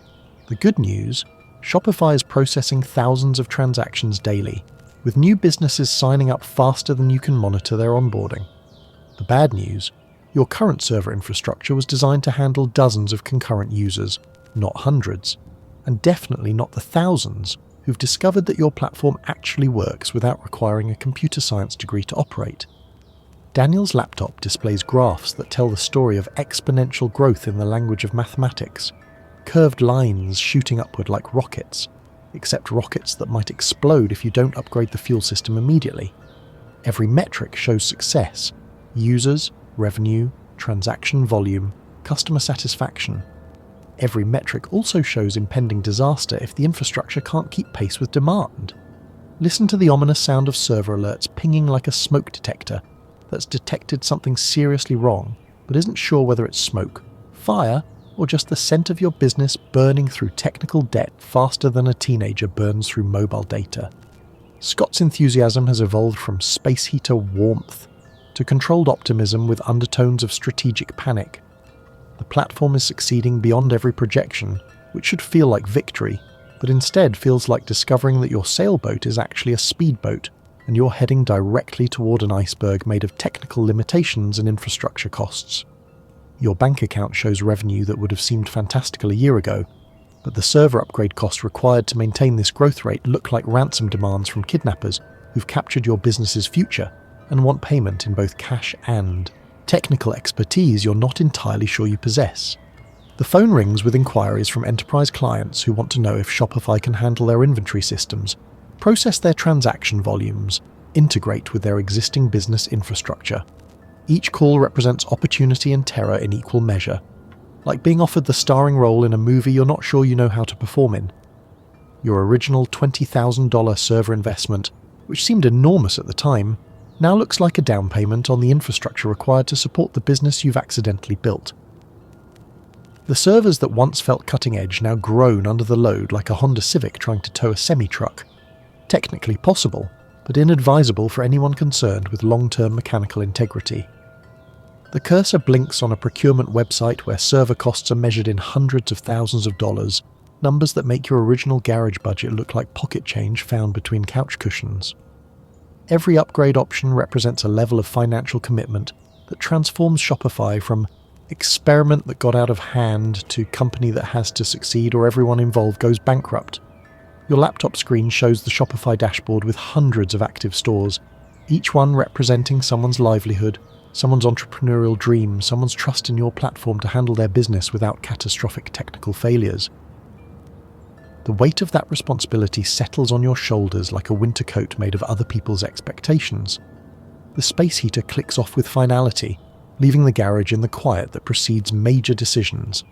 The good news, Shopify is processing thousands of transactions daily, with new businesses signing up faster than you can monitor their onboarding. The bad news, your current server infrastructure was designed to handle dozens of concurrent users, not hundreds, and definitely not the thousands who've discovered that your platform actually works without requiring a computer science degree to operate. Daniel's laptop displays graphs that tell the story of exponential growth in the language of mathematics, curved lines shooting upward like rockets, except rockets that might explode if you don't upgrade the fuel system immediately. Every metric shows success: users, revenue, transaction volume, customer satisfaction. Every metric also shows impending disaster if the infrastructure can't keep pace with demand. Listen to the ominous sound of server alerts pinging like a smoke detector that's detected something seriously wrong, but isn't sure whether it's smoke, fire, or just the scent of your business burning through technical debt faster than a teenager burns through mobile data. Scott's enthusiasm has evolved from space heater warmth to controlled optimism with undertones of strategic panic. The platform is succeeding beyond every projection, which should feel like victory, but instead feels like discovering that your sailboat is actually a speedboat, and you're heading directly toward an iceberg made of technical limitations and infrastructure costs. Your bank account shows revenue that would have seemed fantastical a year ago, but the server upgrade costs required to maintain this growth rate look like ransom demands from kidnappers who've captured your business's future and want payment in both cash and technical expertise you're not entirely sure you possess. The phone rings with inquiries from enterprise clients who want to know if Shopify can handle their inventory systems, process their transaction volumes, integrate with their existing business infrastructure. Each call represents opportunity and terror in equal measure, like being offered the starring role in a movie you're not sure you know how to perform in. Your original $20,000 server investment, which seemed enormous at the time, now looks like a down payment on the infrastructure required to support the business you've accidentally built. The servers that once felt cutting edge now groan under the load like a Honda Civic trying to tow a semi-truck. Technically possible, but inadvisable for anyone concerned with long-term mechanical integrity. The cursor blinks on a procurement website where server costs are measured in hundreds of thousands of dollars, numbers that make your original garage budget look like pocket change found between couch cushions. Every upgrade option represents a level of financial commitment that transforms Shopify from experiment that got out of hand to company that has to succeed or everyone involved goes bankrupt. Your laptop screen shows the Shopify dashboard with hundreds of active stores, each one representing someone's livelihood, someone's entrepreneurial dream, someone's trust in your platform to handle their business without catastrophic technical failures. The weight of that responsibility settles on your shoulders like a winter coat made of other people's expectations. The space heater clicks off with finality, leaving the garage in the quiet that precedes major decisions.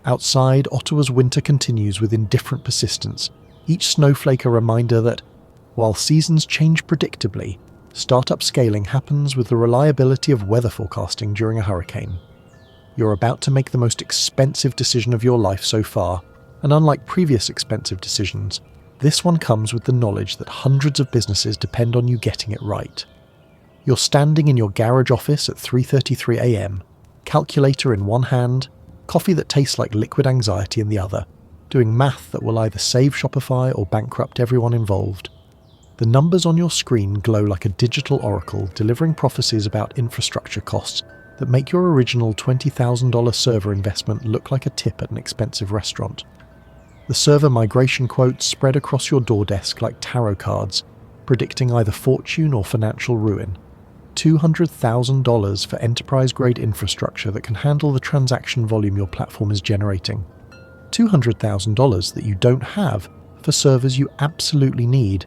Outside, Ottawa's winter continues with indifferent persistence, each snowflake a reminder that, while seasons change predictably, startup scaling happens with the reliability of weather forecasting during a hurricane. You're about to make the most expensive decision of your life so far, and unlike previous expensive decisions, this one comes with the knowledge that hundreds of businesses depend on you getting it right. You're standing in your garage office at 3:33 a.m., calculator in one hand, coffee that tastes like liquid anxiety in the other, doing math that will either save Shopify or bankrupt everyone involved. The numbers on your screen glow like a digital oracle, delivering prophecies about infrastructure costs that make your original $20,000 server investment look like a tip at an expensive restaurant. The server migration quotes spread across your door desk like tarot cards, predicting either fortune or financial ruin. $200,000 for enterprise-grade infrastructure that can handle the transaction volume your platform is generating. $200,000 that you don't have for servers you absolutely need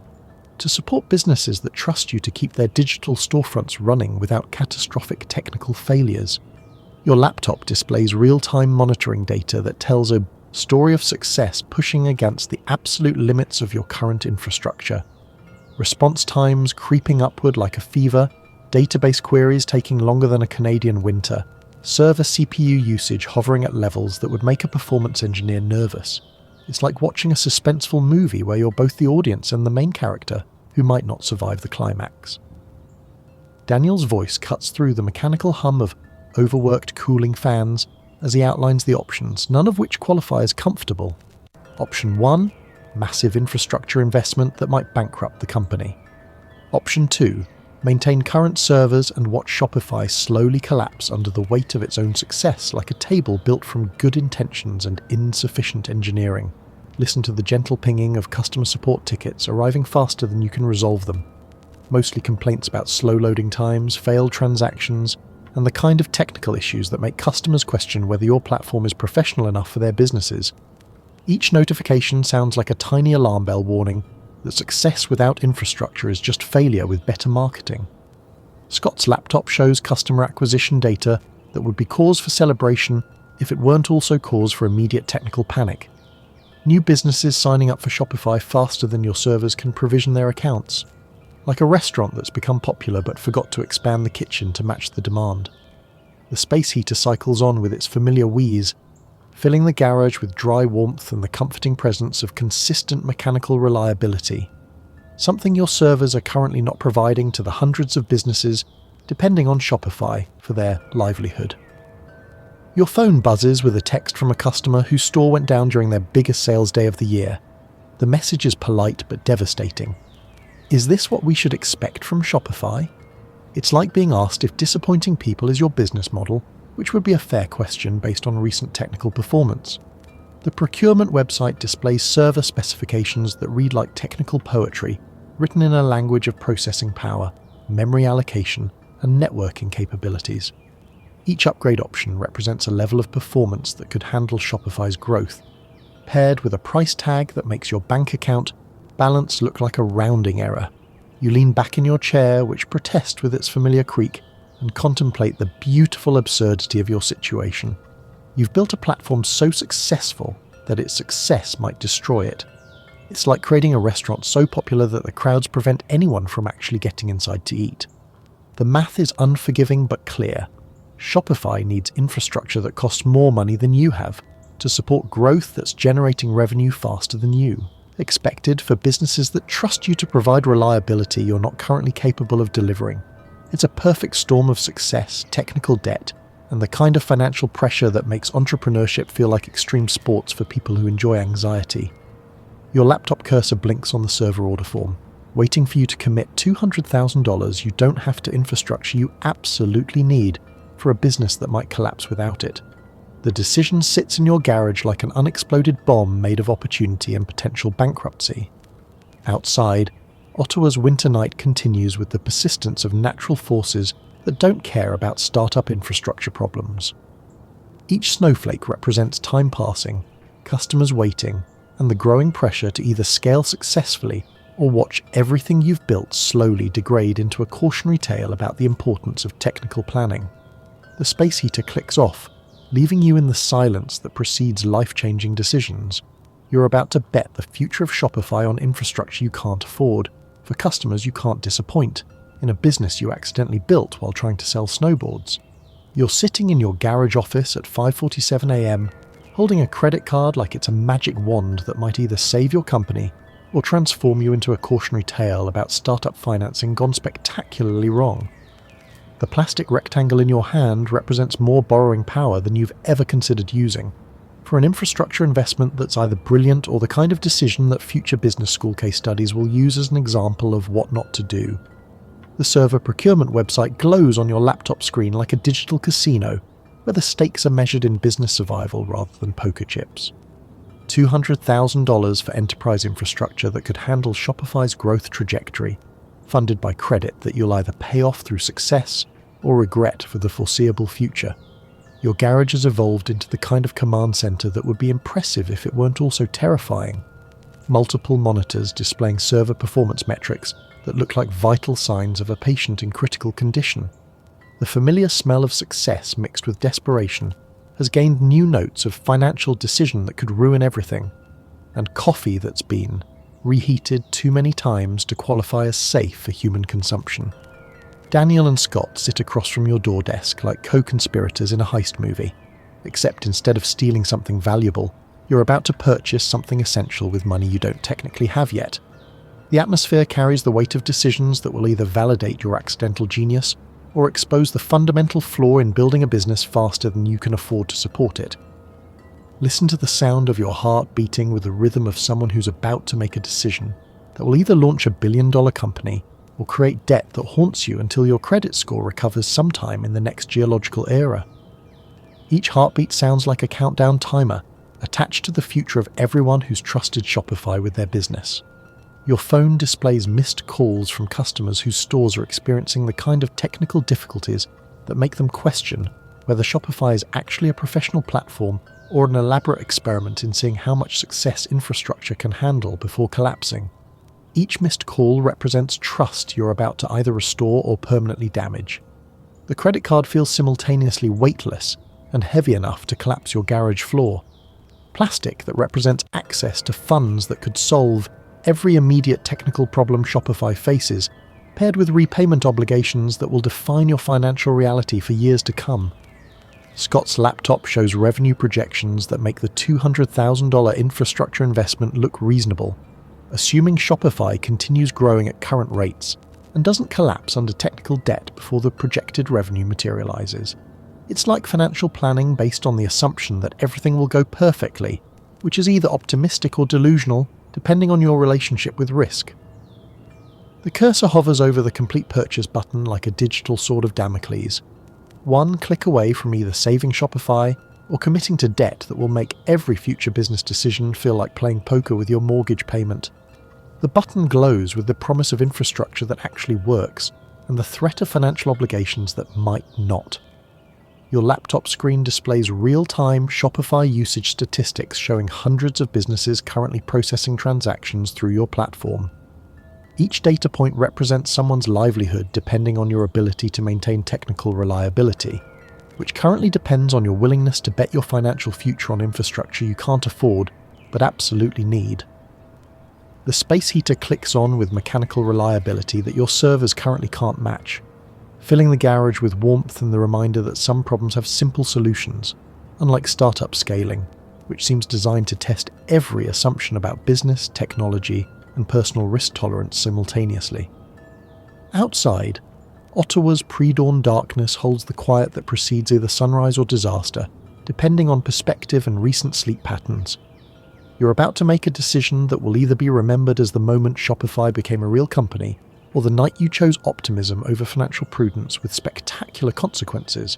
to support businesses that trust you to keep their digital storefronts running without catastrophic technical failures. Your laptop displays real-time monitoring data that tells a story of success pushing against the absolute limits of your current infrastructure. Response times creeping upward like a fever, database queries taking longer than a Canadian winter, server CPU usage hovering at levels that would make a performance engineer nervous. It's like watching a suspenseful movie where you're both the audience and the main character who might not survive the climax. Daniel's voice cuts through the mechanical hum of overworked cooling fans as he outlines the options, none of which qualify as comfortable. Option 1, massive infrastructure investment that might bankrupt the company. Option 2, maintain current servers and watch Shopify slowly collapse under the weight of its own success like a table built from good intentions and insufficient engineering. Listen to the gentle pinging of customer support tickets arriving faster than you can resolve them. Mostly complaints about slow loading times, failed transactions, and the kind of technical issues that make customers question whether your platform is professional enough for their businesses. Each notification sounds like a tiny alarm bell warning that success without infrastructure is just failure with better marketing. Scott's laptop shows customer acquisition data that would be cause for celebration if it weren't also cause for immediate technical panic. New businesses signing up for Shopify faster than your servers can provision their accounts. Like a restaurant that's become popular but forgot to expand the kitchen to match the demand. The space heater cycles on with its familiar wheeze, filling the garage with dry warmth and the comforting presence of consistent mechanical reliability, something your servers are currently not providing to the hundreds of businesses depending on Shopify for their livelihood. Your phone buzzes with a text from a customer whose store went down during their biggest sales day of the year. The message is polite but devastating. Is this what we should expect from Shopify? It's like being asked if disappointing people is your business model, which would be a fair question based on recent technical performance. The procurement website displays server specifications that read like technical poetry, written in a language of processing power, memory allocation, and networking capabilities. Each upgrade option represents a level of performance that could handle Shopify's growth, paired with a price tag that makes your bank account balance look like a rounding error. You lean back in your chair, which protests with its familiar creak, and contemplate the beautiful absurdity of your situation. You've built a platform so successful that its success might destroy it. It's like creating a restaurant so popular that the crowds prevent anyone from actually getting inside to eat. The math is unforgiving but clear. Shopify needs infrastructure that costs more money than you have to support growth that's generating revenue faster than you. Expected for businesses that trust you to provide reliability you're not currently capable of delivering. It's a perfect storm of success, technical debt, and the kind of financial pressure that makes entrepreneurship feel like extreme sports for people who enjoy anxiety. Your laptop cursor blinks on the server order form, waiting for you to commit $200,000 you don't have to infrastructure you absolutely need for a business that might collapse without it. The decision sits in your garage like an unexploded bomb made of opportunity and potential bankruptcy. Outside, Ottawa's winter night continues with the persistence of natural forces that don't care about startup infrastructure problems. Each snowflake represents time passing, customers waiting, and the growing pressure to either scale successfully or watch everything you've built slowly degrade into a cautionary tale about the importance of technical planning. The space heater clicks off, leaving you in the silence that precedes life-changing decisions. You're about to bet the future of Shopify on infrastructure you can't afford, for customers you can't disappoint, in a business you accidentally built while trying to sell snowboards. You're sitting in your garage office at 5:47 a.m., holding a credit card like it's a magic wand that might either save your company or transform you into a cautionary tale about startup financing gone spectacularly wrong. The plastic rectangle in your hand represents more borrowing power than you've ever considered using. For an infrastructure investment that's either brilliant or the kind of decision that future business school case studies will use as an example of what not to do. The server procurement website glows on your laptop screen like a digital casino, where the stakes are measured in business survival rather than poker chips. $200,000 for enterprise infrastructure that could handle Shopify's growth trajectory, funded by credit that you'll either pay off through success or regret for the foreseeable future. Your garage has evolved into the kind of command center that would be impressive if it weren't also terrifying. Multiple monitors displaying server performance metrics that look like vital signs of a patient in critical condition. The familiar smell of success mixed with desperation has gained new notes of financial decision that could ruin everything, and coffee that's been reheated too many times to qualify as safe for human consumption. Daniel and Scott sit across from your door desk like co-conspirators in a heist movie, except instead of stealing something valuable, you're about to purchase something essential with money you don't technically have yet. The atmosphere carries the weight of decisions that will either validate your accidental genius or expose the fundamental flaw in building a business faster than you can afford to support it. Listen to the sound of your heart beating with the rhythm of someone who's about to make a decision that will either launch a billion-dollar company or create debt that haunts you until your credit score recovers sometime in the next geological era. Each heartbeat sounds like a countdown timer attached to the future of everyone who's trusted Shopify with their business. Your phone displays missed calls from customers whose stores are experiencing the kind of technical difficulties that make them question whether Shopify is actually a professional platform or an elaborate experiment in seeing how much success infrastructure can handle before collapsing. Each missed call represents trust you're about to either restore or permanently damage. The credit card feels simultaneously weightless and heavy enough to collapse your garage floor. Plastic that represents access to funds that could solve every immediate technical problem Shopify faces, paired with repayment obligations that will define your financial reality for years to come. Scott's laptop shows revenue projections that make the $200,000 infrastructure investment look reasonable, assuming Shopify continues growing at current rates and doesn't collapse under technical debt before the projected revenue materializes. It's like financial planning based on the assumption that everything will go perfectly, which is either optimistic or delusional, depending on your relationship with risk. The cursor hovers over the complete purchase button like a digital sword of Damocles, one click away from either saving Shopify or committing to debt that will make every future business decision feel like playing poker with your mortgage payment. The button glows with the promise of infrastructure that actually works and the threat of financial obligations that might not. Your laptop screen displays real-time Shopify usage statistics showing hundreds of businesses currently processing transactions through your platform. Each data point represents someone's livelihood depending on your ability to maintain technical reliability, which currently depends on your willingness to bet your financial future on infrastructure you can't afford but absolutely need. The space heater clicks on with mechanical reliability that your servers currently can't match, filling the garage with warmth and the reminder that some problems have simple solutions, unlike startup scaling, which seems designed to test every assumption about business, technology, and personal risk tolerance simultaneously. Outside, Ottawa's pre-dawn darkness holds the quiet that precedes either sunrise or disaster, depending on perspective and recent sleep patterns. You're about to make a decision that will either be remembered as the moment Shopify became a real company, or the night you chose optimism over financial prudence with spectacular consequences.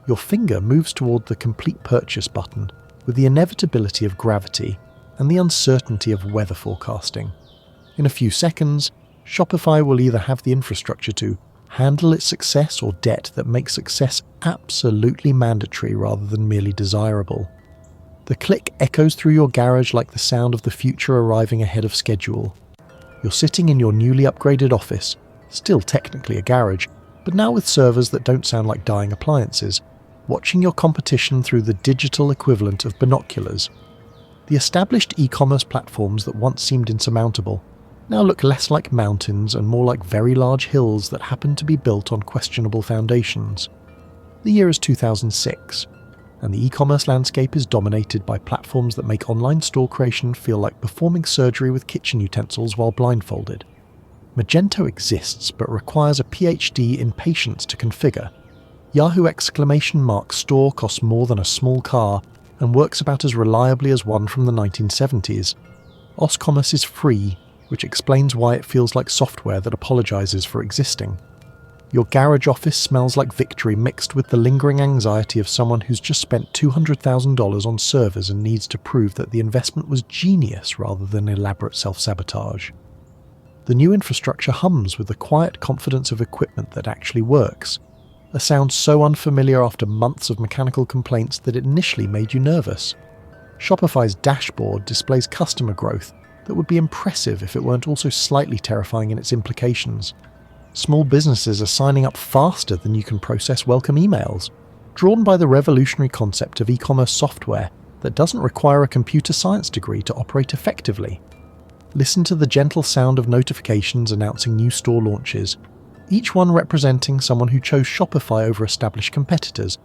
Your finger moves toward the complete purchase button with the inevitability of gravity and the uncertainty of weather forecasting. In a few seconds, Shopify will either have the infrastructure to handle its success or debt that makes success absolutely mandatory rather than merely desirable. The click echoes through your garage like the sound of the future arriving ahead of schedule. You're sitting in your newly upgraded office, still technically a garage, but now with servers that don't sound like dying appliances, watching your competition through the digital equivalent of binoculars. The established e-commerce platforms that once seemed insurmountable now look less like mountains and more like very large hills that happen to be built on questionable foundations. The year is 2006, and the e-commerce landscape is dominated by platforms that make online store creation feel like performing surgery with kitchen utensils while blindfolded. Magento exists but requires a PhD in patience to configure. Yahoo! Store costs more than a small car, and works about as reliably as one from the 1970s. OSCommerce is free, which explains why it feels like software that apologizes for existing. Your garage office smells like victory mixed with the lingering anxiety of someone who's just spent $200,000 on servers and needs to prove that the investment was genius rather than elaborate self-sabotage. The new infrastructure hums with the quiet confidence of equipment that actually works, a sound so unfamiliar after months of mechanical complaints that it initially made you nervous. Shopify's dashboard displays customer growth that would be impressive if it weren't also slightly terrifying in its implications. Small businesses are signing up faster than you can process welcome emails, drawn by the revolutionary concept of e-commerce software that doesn't require a computer science degree to operate effectively. Listen to the gentle sound of notifications announcing new store launches, each one representing someone who chose Shopify over established competitors,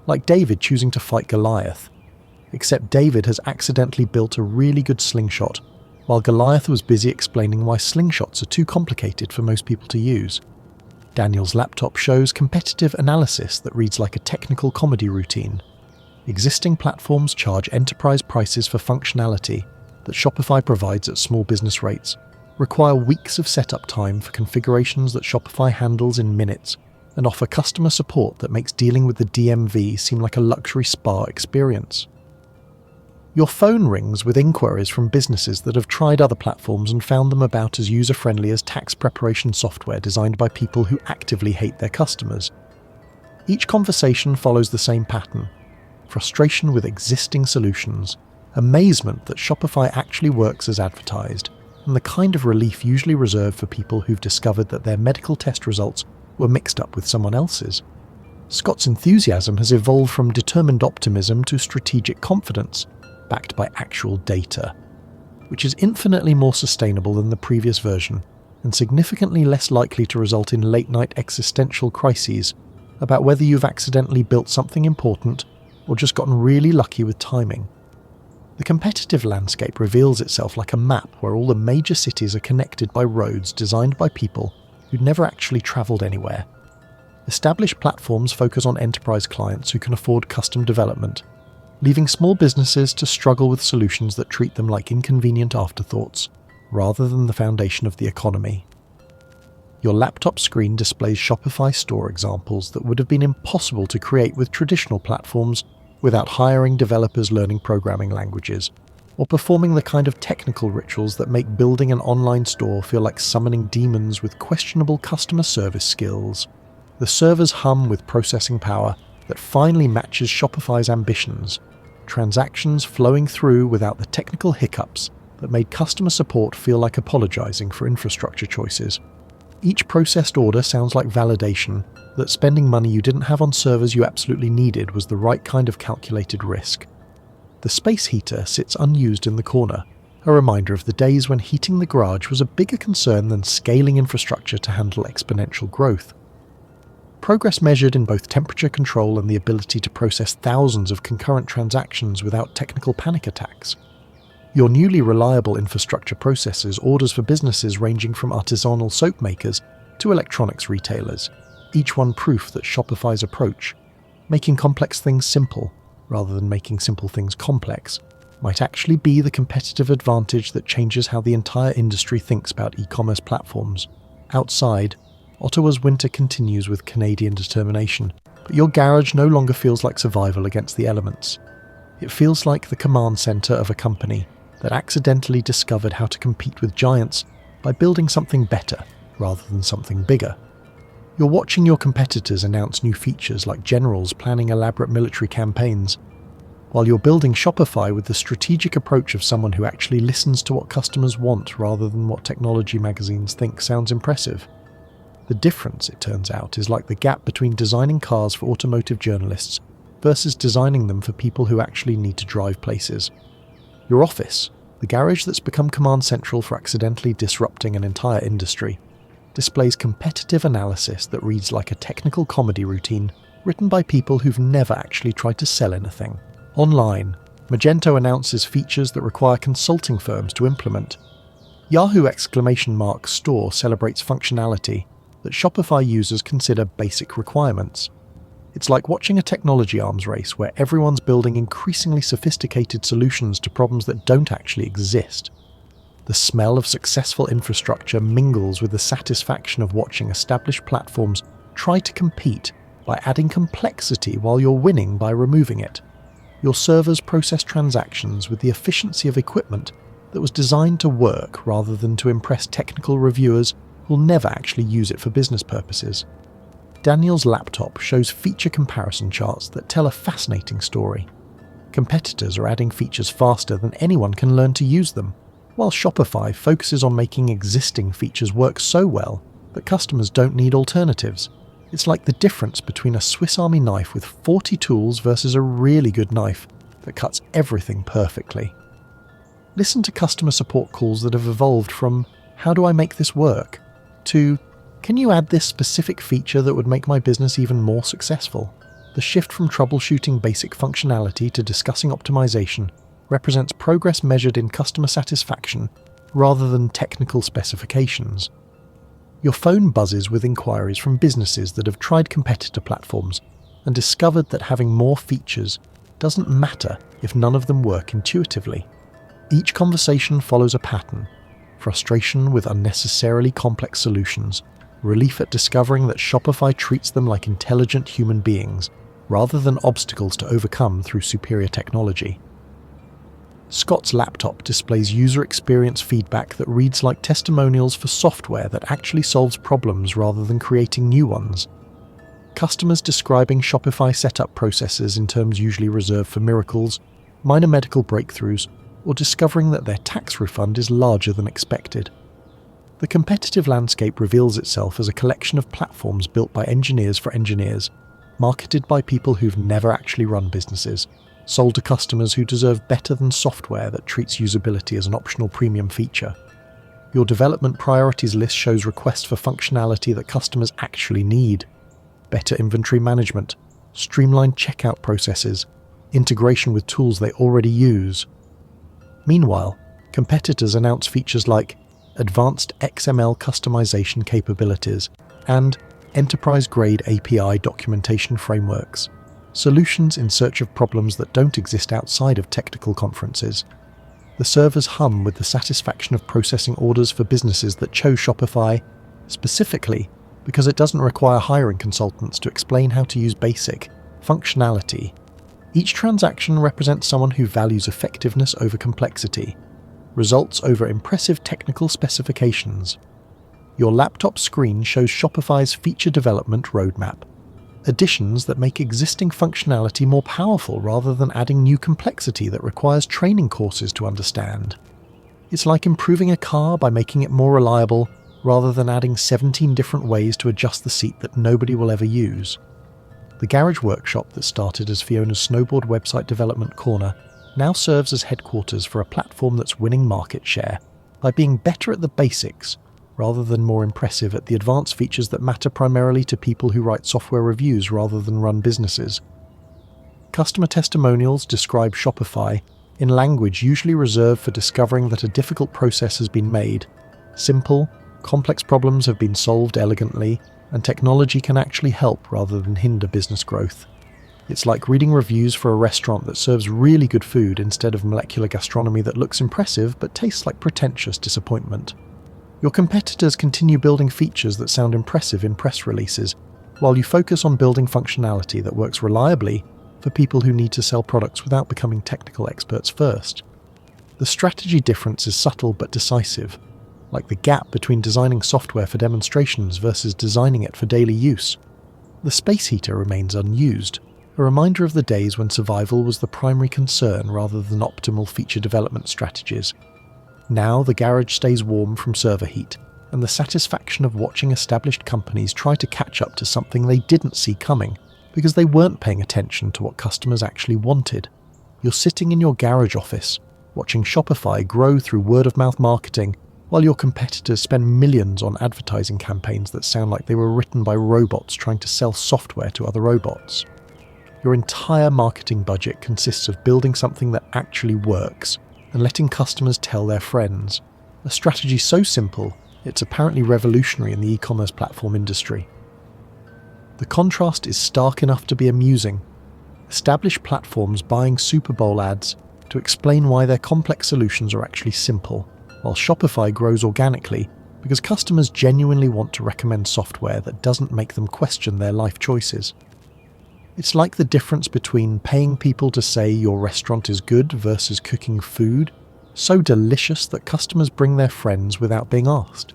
like David choosing to fight Goliath. Except David has accidentally built a really good slingshot, while Goliath was busy explaining why slingshots are too complicated for most people to use. Daniel's laptop shows competitive analysis that reads like a technical comedy routine. Existing platforms charge enterprise prices for functionality that Shopify provides at small business rates, require weeks of setup time for configurations that Shopify handles in minutes, and offer customer support that makes dealing with the DMV seem like a luxury spa experience. Your phone rings with inquiries from businesses that have tried other platforms and found them about as user-friendly as tax preparation software designed by people who actively hate their customers. Each conversation follows the same pattern: frustration with existing solutions, amazement that Shopify actually works as advertised, and the kind of relief usually reserved for people who've discovered that their medical test results were mixed up with someone else's. Scott's enthusiasm has evolved from determined optimism to strategic confidence, backed by actual data, which is infinitely more sustainable than the previous version and significantly less likely to result in late-night existential crises about whether you've accidentally built something important or just gotten really lucky with timing. The competitive landscape reveals itself like a map where all the major cities are connected by roads designed by people who'd never actually travelled anywhere. Established platforms focus on enterprise clients who can afford custom development, leaving small businesses to struggle with solutions that treat them like inconvenient afterthoughts, rather than the foundation of the economy. Your laptop screen displays Shopify store examples that would have been impossible to create with traditional platforms without hiring developers learning programming languages, or performing the kind of technical rituals that make building an online store feel like summoning demons with questionable customer service skills. The servers hum with processing power that finally matches Shopify's ambitions, transactions flowing through without the technical hiccups that made customer support feel like apologizing for infrastructure choices. Each processed order sounds like validation that spending money you didn't have on servers you absolutely needed was the right kind of calculated risk. The space heater sits unused in the corner, a reminder of the days when heating the garage was a bigger concern than scaling infrastructure to handle exponential growth. Progress measured in both temperature control and the ability to process thousands of concurrent transactions without technical panic attacks. Your newly reliable infrastructure processes orders for businesses ranging from artisanal soap makers to electronics retailers, each one proof that Shopify's approach, making complex things simple rather than making simple things complex, might actually be the competitive advantage that changes how the entire industry thinks about e-commerce platforms. Outside, Ottawa's winter continues with Canadian determination, but your garage no longer feels like survival against the elements. It feels like the command centre of a company that accidentally discovered how to compete with giants by building something better rather than something bigger. You're watching your competitors announce new features like generals planning elaborate military campaigns, while you're building Shopify with the strategic approach of someone who actually listens to what customers want rather than what technology magazines think sounds impressive. The difference, it turns out, is like the gap between designing cars for automotive journalists versus designing them for people who actually need to drive places. Your office, the garage that's become command central for accidentally disrupting an entire industry, displays competitive analysis that reads like a technical comedy routine written by people who've never actually tried to sell anything. Online, Magento announces features that require consulting firms to implement. Yahoo! Store celebrates functionality that Shopify users consider basic requirements. It's like watching a technology arms race where everyone's building increasingly sophisticated solutions to problems that don't actually exist. The smell of successful infrastructure mingles with the satisfaction of watching established platforms try to compete by adding complexity while you're winning by removing it. Your servers process transactions with the efficiency of equipment that was designed to work rather than to impress technical reviewers who'll never actually use it for business purposes. Daniel's laptop shows feature comparison charts that tell a fascinating story. Competitors are adding features faster than anyone can learn to use them, while Shopify focuses on making existing features work so well that customers don't need alternatives. It's like the difference between a Swiss Army knife with 40 tools versus a really good knife that cuts everything perfectly. Listen to customer support calls that have evolved from, "How do I make this work?" to, "Can you add this specific feature that would make my business even more successful?" The shift from troubleshooting basic functionality to discussing optimization represents progress measured in customer satisfaction rather than technical specifications. Your phone buzzes with inquiries from businesses that have tried competitor platforms and discovered that having more features doesn't matter if none of them work intuitively. Each conversation follows a pattern: frustration with unnecessarily complex solutions, relief at discovering that Shopify treats them like intelligent human beings rather than obstacles to overcome through superior technology. Scott's laptop displays user experience feedback that reads like testimonials for software that actually solves problems rather than creating new ones. Customers describing Shopify setup processes in terms usually reserved for miracles, minor medical breakthroughs, or discovering that their tax refund is larger than expected. The competitive landscape reveals itself as a collection of platforms built by engineers for engineers, marketed by people who've never actually run businesses, sold to customers who deserve better than software that treats usability as an optional premium feature. Your development priorities list shows requests for functionality that customers actually need: better inventory management, streamlined checkout processes, integration with tools they already use. Meanwhile, competitors announce features like advanced XML customization capabilities and enterprise-grade API documentation frameworks, solutions in search of problems that don't exist outside of technical conferences. The servers hum with the satisfaction of processing orders for businesses that chose Shopify, specifically because it doesn't require hiring consultants to explain how to use basic functionality. Each transaction represents someone who values effectiveness over complexity, results over impressive technical specifications. Your laptop screen shows Shopify's feature development roadmap, additions that make existing functionality more powerful rather than adding new complexity that requires training courses to understand. It's like improving a car by making it more reliable rather than adding 17 different ways to adjust the seat that nobody will ever use. The garage workshop that started as Fiona's snowboard website development corner now serves as headquarters for a platform that's winning market share by being better at the basics rather than more impressive at the advanced features that matter primarily to people who write software reviews rather than run businesses. Customer testimonials describe Shopify in language usually reserved for discovering that a difficult process has been made. Simple, complex problems have been solved elegantly, and technology can actually help rather than hinder business growth. It's like reading reviews for a restaurant that serves really good food instead of molecular gastronomy that looks impressive but tastes like pretentious disappointment. Your competitors continue building features that sound impressive in press releases, while you focus on building functionality that works reliably for people who need to sell products without becoming technical experts first. The strategy difference is subtle but decisive, like the gap between designing software for demonstrations versus designing it for daily use. The space heater remains unused, a reminder of the days when survival was the primary concern rather than optimal feature development strategies. Now the garage stays warm from server heat, and the satisfaction of watching established companies try to catch up to something they didn't see coming because they weren't paying attention to what customers actually wanted. You're sitting in your garage office, watching Shopify grow through word-of-mouth marketing, while your competitors spend millions on advertising campaigns that sound like they were written by robots trying to sell software to other robots. Your entire marketing budget consists of building something that actually works and letting customers tell their friends. A strategy so simple, it's apparently revolutionary in the e-commerce platform industry. The contrast is stark enough to be amusing. Established platforms buying Super Bowl ads to explain why their complex solutions are actually simple, while Shopify grows organically because customers genuinely want to recommend software that doesn't make them question their life choices. It's like the difference between paying people to say your restaurant is good versus cooking food so delicious that customers bring their friends without being asked.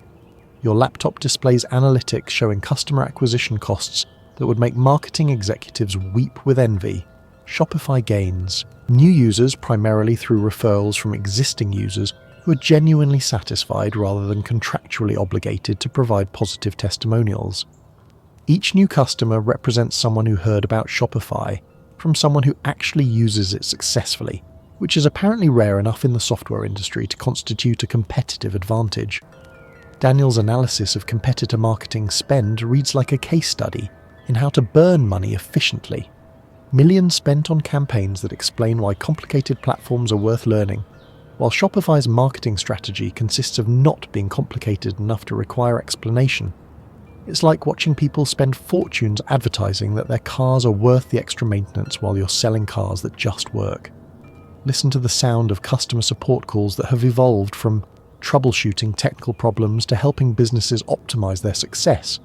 Your laptop displays analytics showing customer acquisition costs that would make marketing executives weep with envy. Shopify gains new users primarily through referrals from existing users who are genuinely satisfied rather than contractually obligated to provide positive testimonials. Each new customer represents someone who heard about Shopify from someone who actually uses it successfully, which is apparently rare enough in the software industry to constitute a competitive advantage. Daniel's analysis of competitor marketing spend reads like a case study in how to burn money efficiently. Millions spent on campaigns that explain why complicated platforms are worth learning, while Shopify's marketing strategy consists of not being complicated enough to require explanation. It's like watching people spend fortunes advertising that their cars are worth the extra maintenance while you're selling cars that just work. Listen to the sound of customer support calls that have evolved from troubleshooting technical problems to helping businesses optimize their success,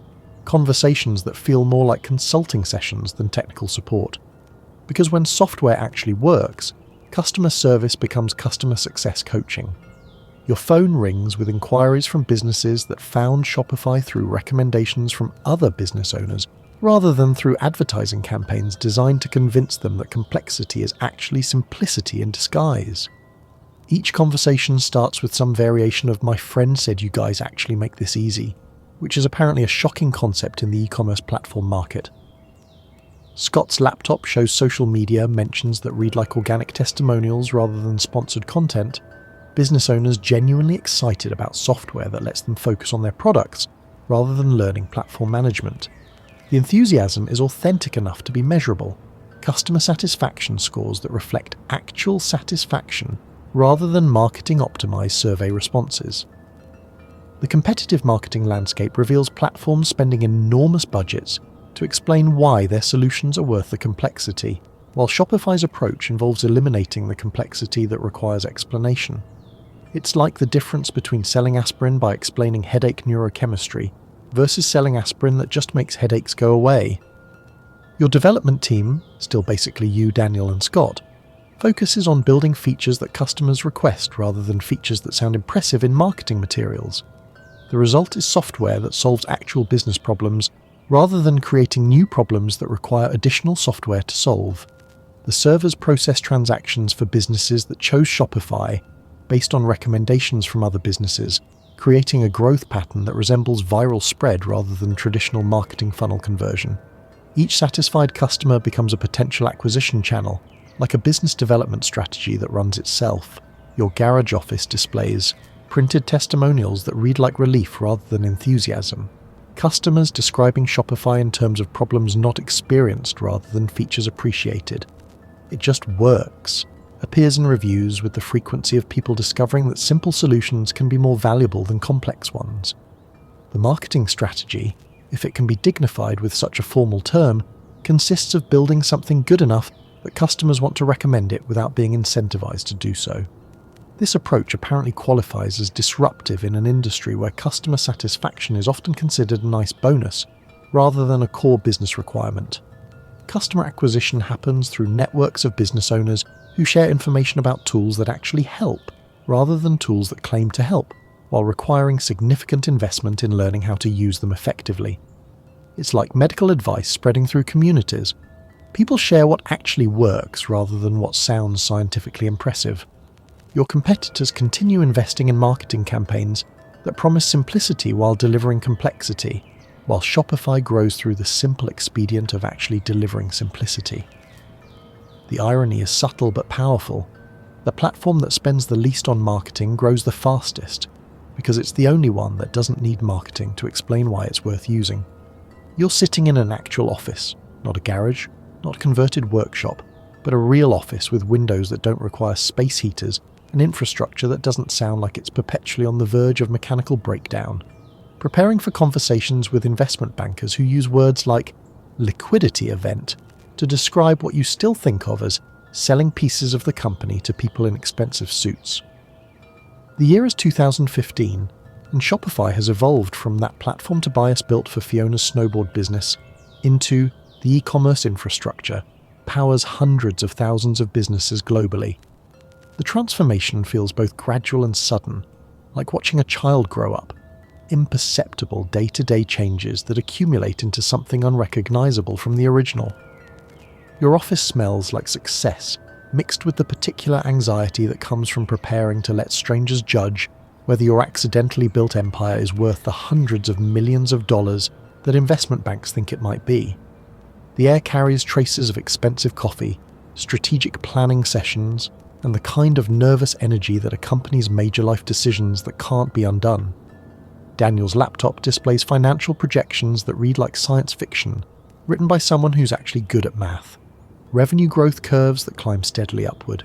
conversations that feel more like consulting sessions than technical support. Because when software actually works, customer service becomes customer success coaching. Your phone rings with inquiries from businesses that found Shopify through recommendations from other business owners, rather than through advertising campaigns designed to convince them that complexity is actually simplicity in disguise. Each conversation starts with some variation of "my friend said you guys actually make this easy," which is apparently a shocking concept in the e-commerce platform market. Scott's laptop shows social media mentions that read like organic testimonials rather than sponsored content. Business owners genuinely excited about software that lets them focus on their products rather than learning platform management. The enthusiasm is authentic enough to be measurable. Customer satisfaction scores that reflect actual satisfaction rather than marketing-optimized survey responses. The competitive marketing landscape reveals platforms spending enormous budgets to explain why their solutions are worth the complexity, while Shopify's approach involves eliminating the complexity that requires explanation. It's like the difference between selling aspirin by explaining headache neurochemistry versus selling aspirin that just makes headaches go away. Your development team, still basically you, Daniel, and Scott, focuses on building features that customers request rather than features that sound impressive in marketing materials. The result is software that solves actual business problems rather than creating new problems that require additional software to solve. The servers process transactions for businesses that chose Shopify based on recommendations from other businesses, creating a growth pattern that resembles viral spread rather than traditional marketing funnel conversion. Each satisfied customer becomes a potential acquisition channel, like a business development strategy that runs itself. Your garage office displays printed testimonials that read like relief rather than enthusiasm. Customers describing Shopify in terms of problems not experienced rather than features appreciated. It just works. Appears in reviews with the frequency of people discovering that simple solutions can be more valuable than complex ones. The marketing strategy, if it can be dignified with such a formal term, consists of building something good enough that customers want to recommend it without being incentivized to do so. This approach apparently qualifies as disruptive in an industry where customer satisfaction is often considered a nice bonus, rather than a core business requirement. Customer acquisition happens through networks of business owners who share information about tools that actually help, rather than tools that claim to help, while requiring significant investment in learning how to use them effectively. It's like medical advice spreading through communities. People share what actually works rather than what sounds scientifically impressive. Your competitors continue investing in marketing campaigns that promise simplicity while delivering complexity, while Shopify grows through the simple expedient of actually delivering simplicity. The irony is subtle but powerful. The platform that spends the least on marketing grows the fastest, because it's the only one that doesn't need marketing to explain why it's worth using. You're sitting in an actual office, not a garage, not a converted workshop, but a real office with windows that don't require space heaters and infrastructure that doesn't sound like it's perpetually on the verge of mechanical breakdown. Preparing for conversations with investment bankers who use words like liquidity event to describe what you still think of as selling pieces of the company to people in expensive suits. The year is 2015, and Shopify has evolved from that platform Tobias built for Fiona's snowboard business into the e-commerce infrastructure powers hundreds of thousands of businesses globally. The transformation feels both gradual and sudden, like watching a child grow up, imperceptible day-to-day changes that accumulate into something unrecognizable from the original. Your office smells like success, mixed with the particular anxiety that comes from preparing to let strangers judge whether your accidentally built empire is worth the hundreds of millions of dollars that investment banks think it might be. The air carries traces of expensive coffee, strategic planning sessions, and the kind of nervous energy that accompanies major life decisions that can't be undone. Daniel's laptop displays financial projections that read like science fiction, written by someone who's actually good at math. Revenue growth curves that climb steadily upward,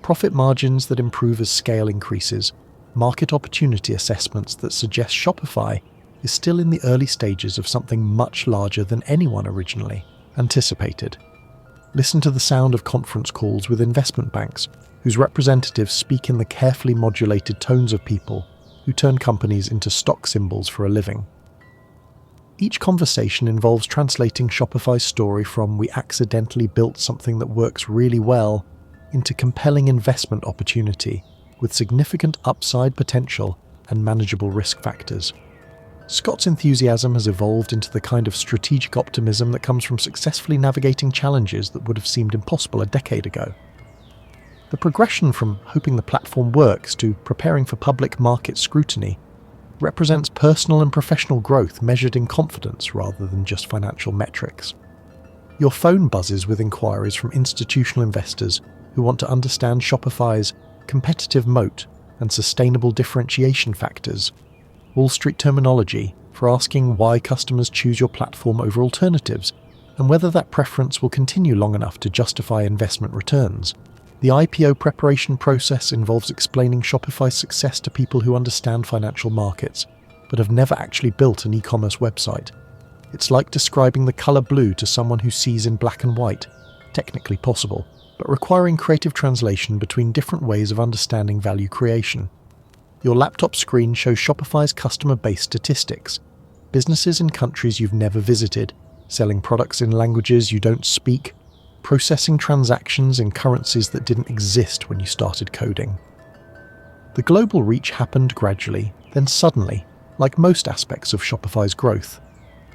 profit margins that improve as scale increases, market opportunity assessments that suggest Shopify is still in the early stages of something much larger than anyone originally anticipated. Listen to the sound of conference calls with investment banks, whose representatives speak in the carefully modulated tones of people who turn companies into stock symbols for a living. Each conversation involves translating Shopify's story from "we accidentally built something that works really well" into compelling investment opportunity with significant upside potential and manageable risk factors. Scott's enthusiasm has evolved into the kind of strategic optimism that comes from successfully navigating challenges that would have seemed impossible a decade ago. The progression from hoping the platform works to preparing for public market scrutiny represents personal and professional growth measured in confidence rather than just financial metrics. Your phone buzzes with inquiries from institutional investors who want to understand Shopify's competitive moat and sustainable differentiation factors, Wall Street terminology for asking why customers choose your platform over alternatives and whether that preference will continue long enough to justify investment returns. The IPO preparation process involves explaining Shopify's success to people who understand financial markets, but have never actually built an e-commerce website. It's like describing the color blue to someone who sees in black and white, technically possible, but requiring creative translation between different ways of understanding value creation. Your laptop screen shows Shopify's customer base statistics, businesses in countries you've never visited, selling products in languages you don't speak, processing transactions in currencies that didn't exist when you started coding. The global reach happened gradually, then suddenly, like most aspects of Shopify's growth.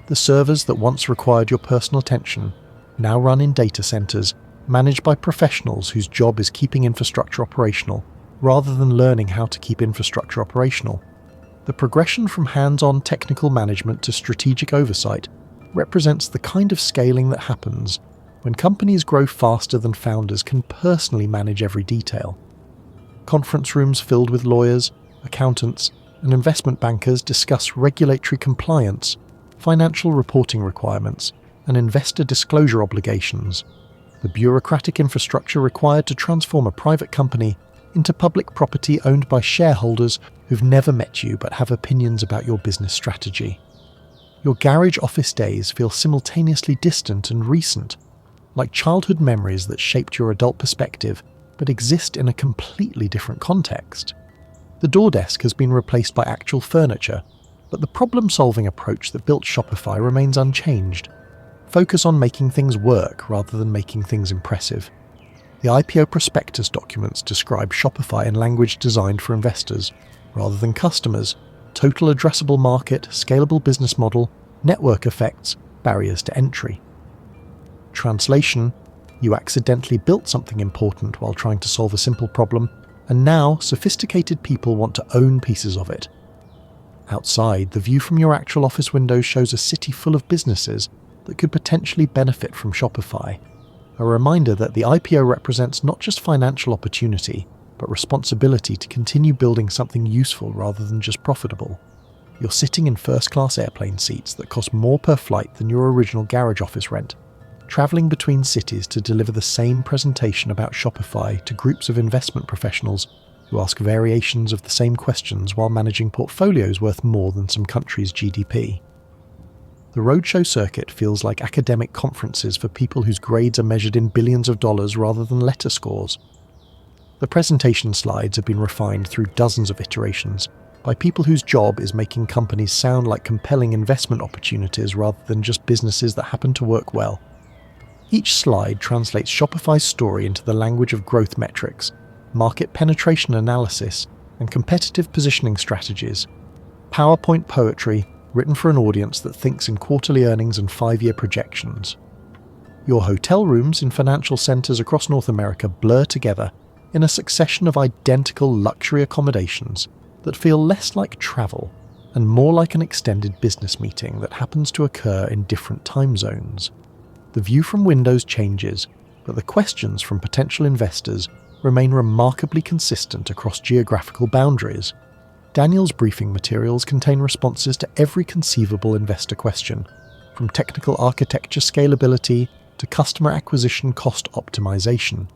The servers that once required your personal attention now run in data centers managed by professionals whose job is keeping infrastructure operational rather than learning how to keep infrastructure operational. The progression from hands-on technical management to strategic oversight represents the kind of scaling that happens when companies grow faster than founders can personally manage every detail. Conference rooms filled with lawyers, accountants, and investment bankers discuss regulatory compliance, financial reporting requirements, and investor disclosure obligations, the bureaucratic infrastructure required to transform a private company into public property owned by shareholders who've never met you but have opinions about your business strategy. Your garage office days feel simultaneously distant and recent, like childhood memories that shaped your adult perspective but exist in a completely different context. The door desk has been replaced by actual furniture, but the problem-solving approach that built Shopify remains unchanged. Focus on making things work rather than making things impressive. The IPO prospectus documents describe Shopify in language designed for investors, rather than customers, total addressable market, scalable business model, network effects, barriers to entry. Translation: you accidentally built something important while trying to solve a simple problem, and now sophisticated people want to own pieces of it. Outside, the view from your actual office windows shows a city full of businesses that could potentially benefit from Shopify, a reminder that the IPO represents not just financial opportunity, but responsibility to continue building something useful rather than just profitable. You're sitting in first-class airplane seats that cost more per flight than your original garage office rent, traveling between cities to deliver the same presentation about Shopify to groups of investment professionals who ask variations of the same questions while managing portfolios worth more than some country's GDP. The roadshow circuit feels like academic conferences for people whose grades are measured in billions of dollars rather than letter scores. The presentation slides have been refined through dozens of iterations by people whose job is making companies sound like compelling investment opportunities rather than just businesses that happen to work well. Each slide translates Shopify's story into the language of growth metrics, market penetration analysis, and competitive positioning strategies. PowerPoint poetry written for an audience that thinks in quarterly earnings and 5-year projections. Your hotel rooms in financial centers across North America blur together in a succession of identical luxury accommodations that feel less like travel and more like an extended business meeting that happens to occur in different time zones. The view from windows changes, but the questions from potential investors remain remarkably consistent across geographical boundaries. Daniel's briefing materials contain responses to every conceivable investor question, from technical architecture scalability to customer acquisition cost optimization.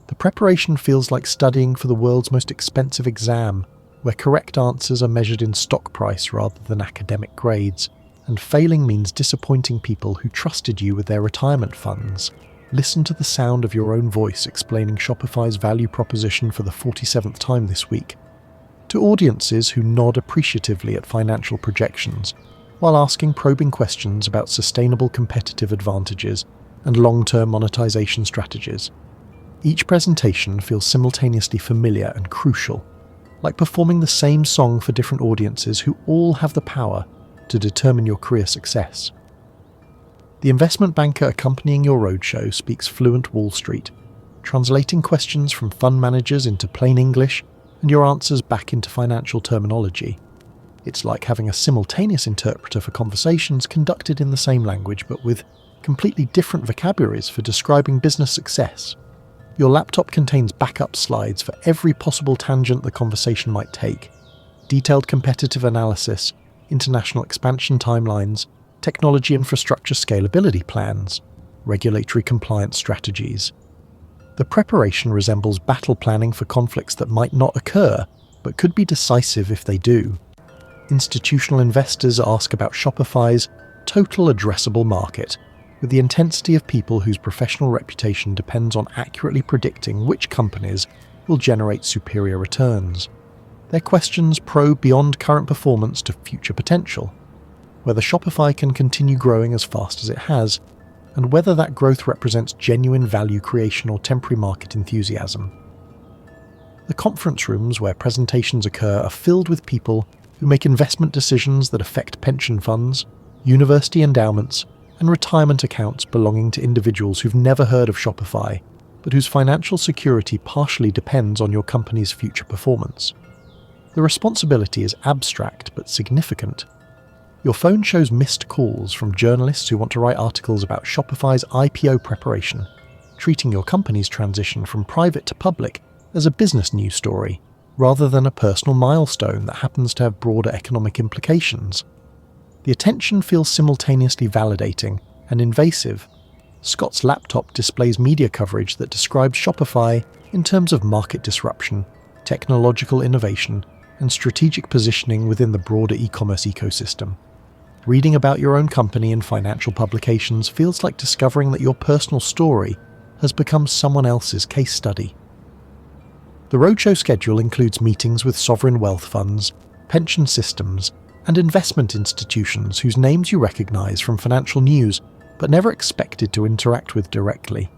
The preparation feels like studying for the world's most expensive exam, where correct answers are measured in stock price rather than academic grades, and failing means disappointing people who trusted you with their retirement funds. Listen to the sound of your own voice explaining Shopify's value proposition for the 47th time this week, to audiences who nod appreciatively at financial projections, while asking probing questions about sustainable competitive advantages and long-term monetization strategies. Each presentation feels simultaneously familiar and crucial, like performing the same song for different audiences who all have the power to determine your career success. The investment banker accompanying your roadshow speaks fluent Wall Street, translating questions from fund managers into plain English and your answers back into financial terminology. It's like having a simultaneous interpreter for conversations conducted in the same language but with completely different vocabularies for describing business success. Your laptop contains backup slides for every possible tangent the conversation might take, detailed competitive analysis, international expansion timelines, technology infrastructure scalability plans, regulatory compliance strategies. The preparation resembles battle planning for conflicts that might not occur, but could be decisive if they do. Institutional investors ask about Shopify's total addressable market, with the intensity of people whose professional reputation depends on accurately predicting which companies will generate superior returns. Their questions probe beyond current performance to future potential, whether Shopify can continue growing as fast as it has, and whether that growth represents genuine value creation or temporary market enthusiasm. The conference rooms where presentations occur are filled with people who make investment decisions that affect pension funds, university endowments, and retirement accounts belonging to individuals who've never heard of Shopify, but whose financial security partially depends on your company's future performance. The responsibility is abstract but significant. Your phone shows missed calls from journalists who want to write articles about Shopify's IPO preparation, treating your company's transition from private to public as a business news story, rather than a personal milestone that happens to have broader economic implications. The attention feels simultaneously validating and invasive. Scott's laptop displays media coverage that describes Shopify in terms of market disruption, technological innovation, and strategic positioning within the broader e-commerce ecosystem. Reading about your own company in financial publications feels like discovering that your personal story has become someone else's case study. The roadshow schedule includes meetings with sovereign wealth funds, pension systems, and investment institutions whose names you recognize from financial news but never expected to interact with directly.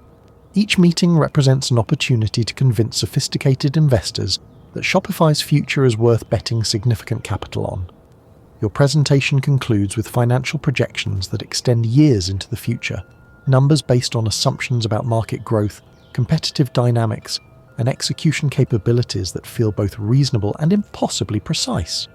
Each meeting represents an opportunity to convince sophisticated investors that Shopify's future is worth betting significant capital on. Your presentation concludes with financial projections that extend years into the future, numbers based on assumptions about market growth, competitive dynamics, and execution capabilities that feel both reasonable and impossibly precise.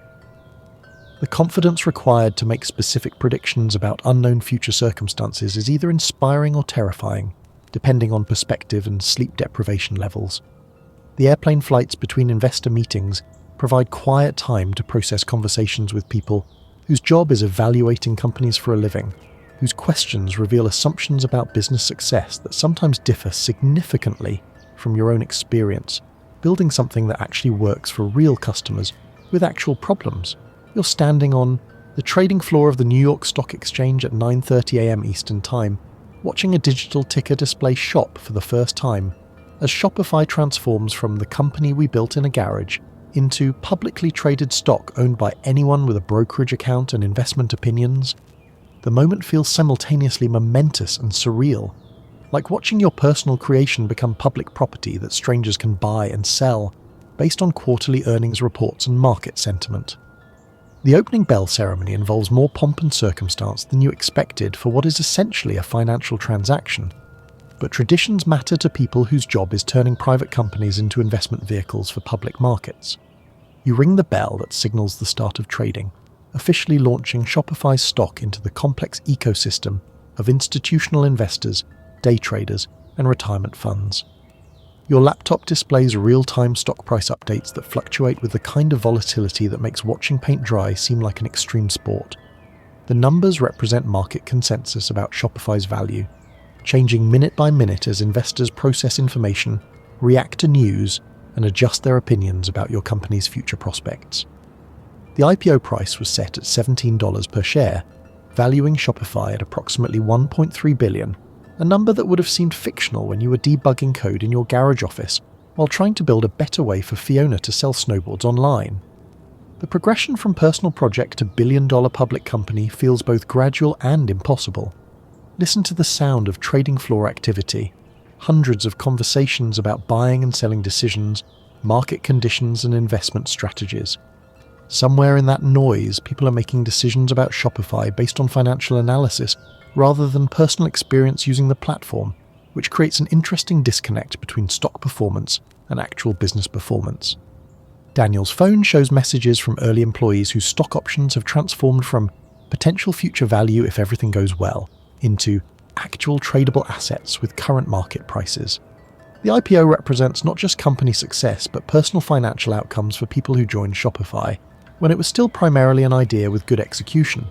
The confidence required to make specific predictions about unknown future circumstances is either inspiring or terrifying, depending on perspective and sleep deprivation levels. The airplane flights between investor meetings provide quiet time to process conversations with people whose job is evaluating companies for a living, whose questions reveal assumptions about business success that sometimes differ significantly from your own experience, building something that actually works for real customers with actual problems. You're standing on the the trading floor of the New York Stock Exchange at 9:30 a.m. Eastern Time, watching a digital ticker display SHOP for the first time, as Shopify transforms from the company we built in a garage into publicly traded stock owned by anyone with a brokerage account and investment opinions. The moment feels simultaneously momentous and surreal, like watching your personal creation become public property that strangers can buy and sell based on quarterly earnings reports and market sentiment. The opening bell ceremony involves more pomp and circumstance than you expected for what is essentially a financial transaction, but traditions matter to people whose job is turning private companies into investment vehicles for public markets. You ring the bell that signals the start of trading, officially launching Shopify's stock into the complex ecosystem of institutional investors, day traders, and retirement funds. Your laptop displays real-time stock price updates that fluctuate with the kind of volatility that makes watching paint dry seem like an extreme sport. The numbers represent market consensus about Shopify's value, changing minute by minute as investors process information, react to news, and adjust their opinions about your company's future prospects. The IPO price was set at $17 per share, valuing Shopify at approximately $1.3 billion, a number that would have seemed fictional when you were debugging code in your garage office while trying to build a better way for Fiona to sell snowboards online. The progression from personal project to billion-dollar public company feels both gradual and impossible. Listen to the sound of trading floor activity, hundreds of conversations about buying and selling decisions, market conditions and investment strategies. Somewhere in that noise, people are making decisions about Shopify based on financial analysis rather than personal experience using the platform, which creates an interesting disconnect between stock performance and actual business performance. Daniel's phone shows messages from early employees whose stock options have transformed from potential future value if everything goes well into actual tradable assets with current market prices. The IPO represents not just company success but personal financial outcomes for people who joined Shopify when it was still primarily an idea with good execution.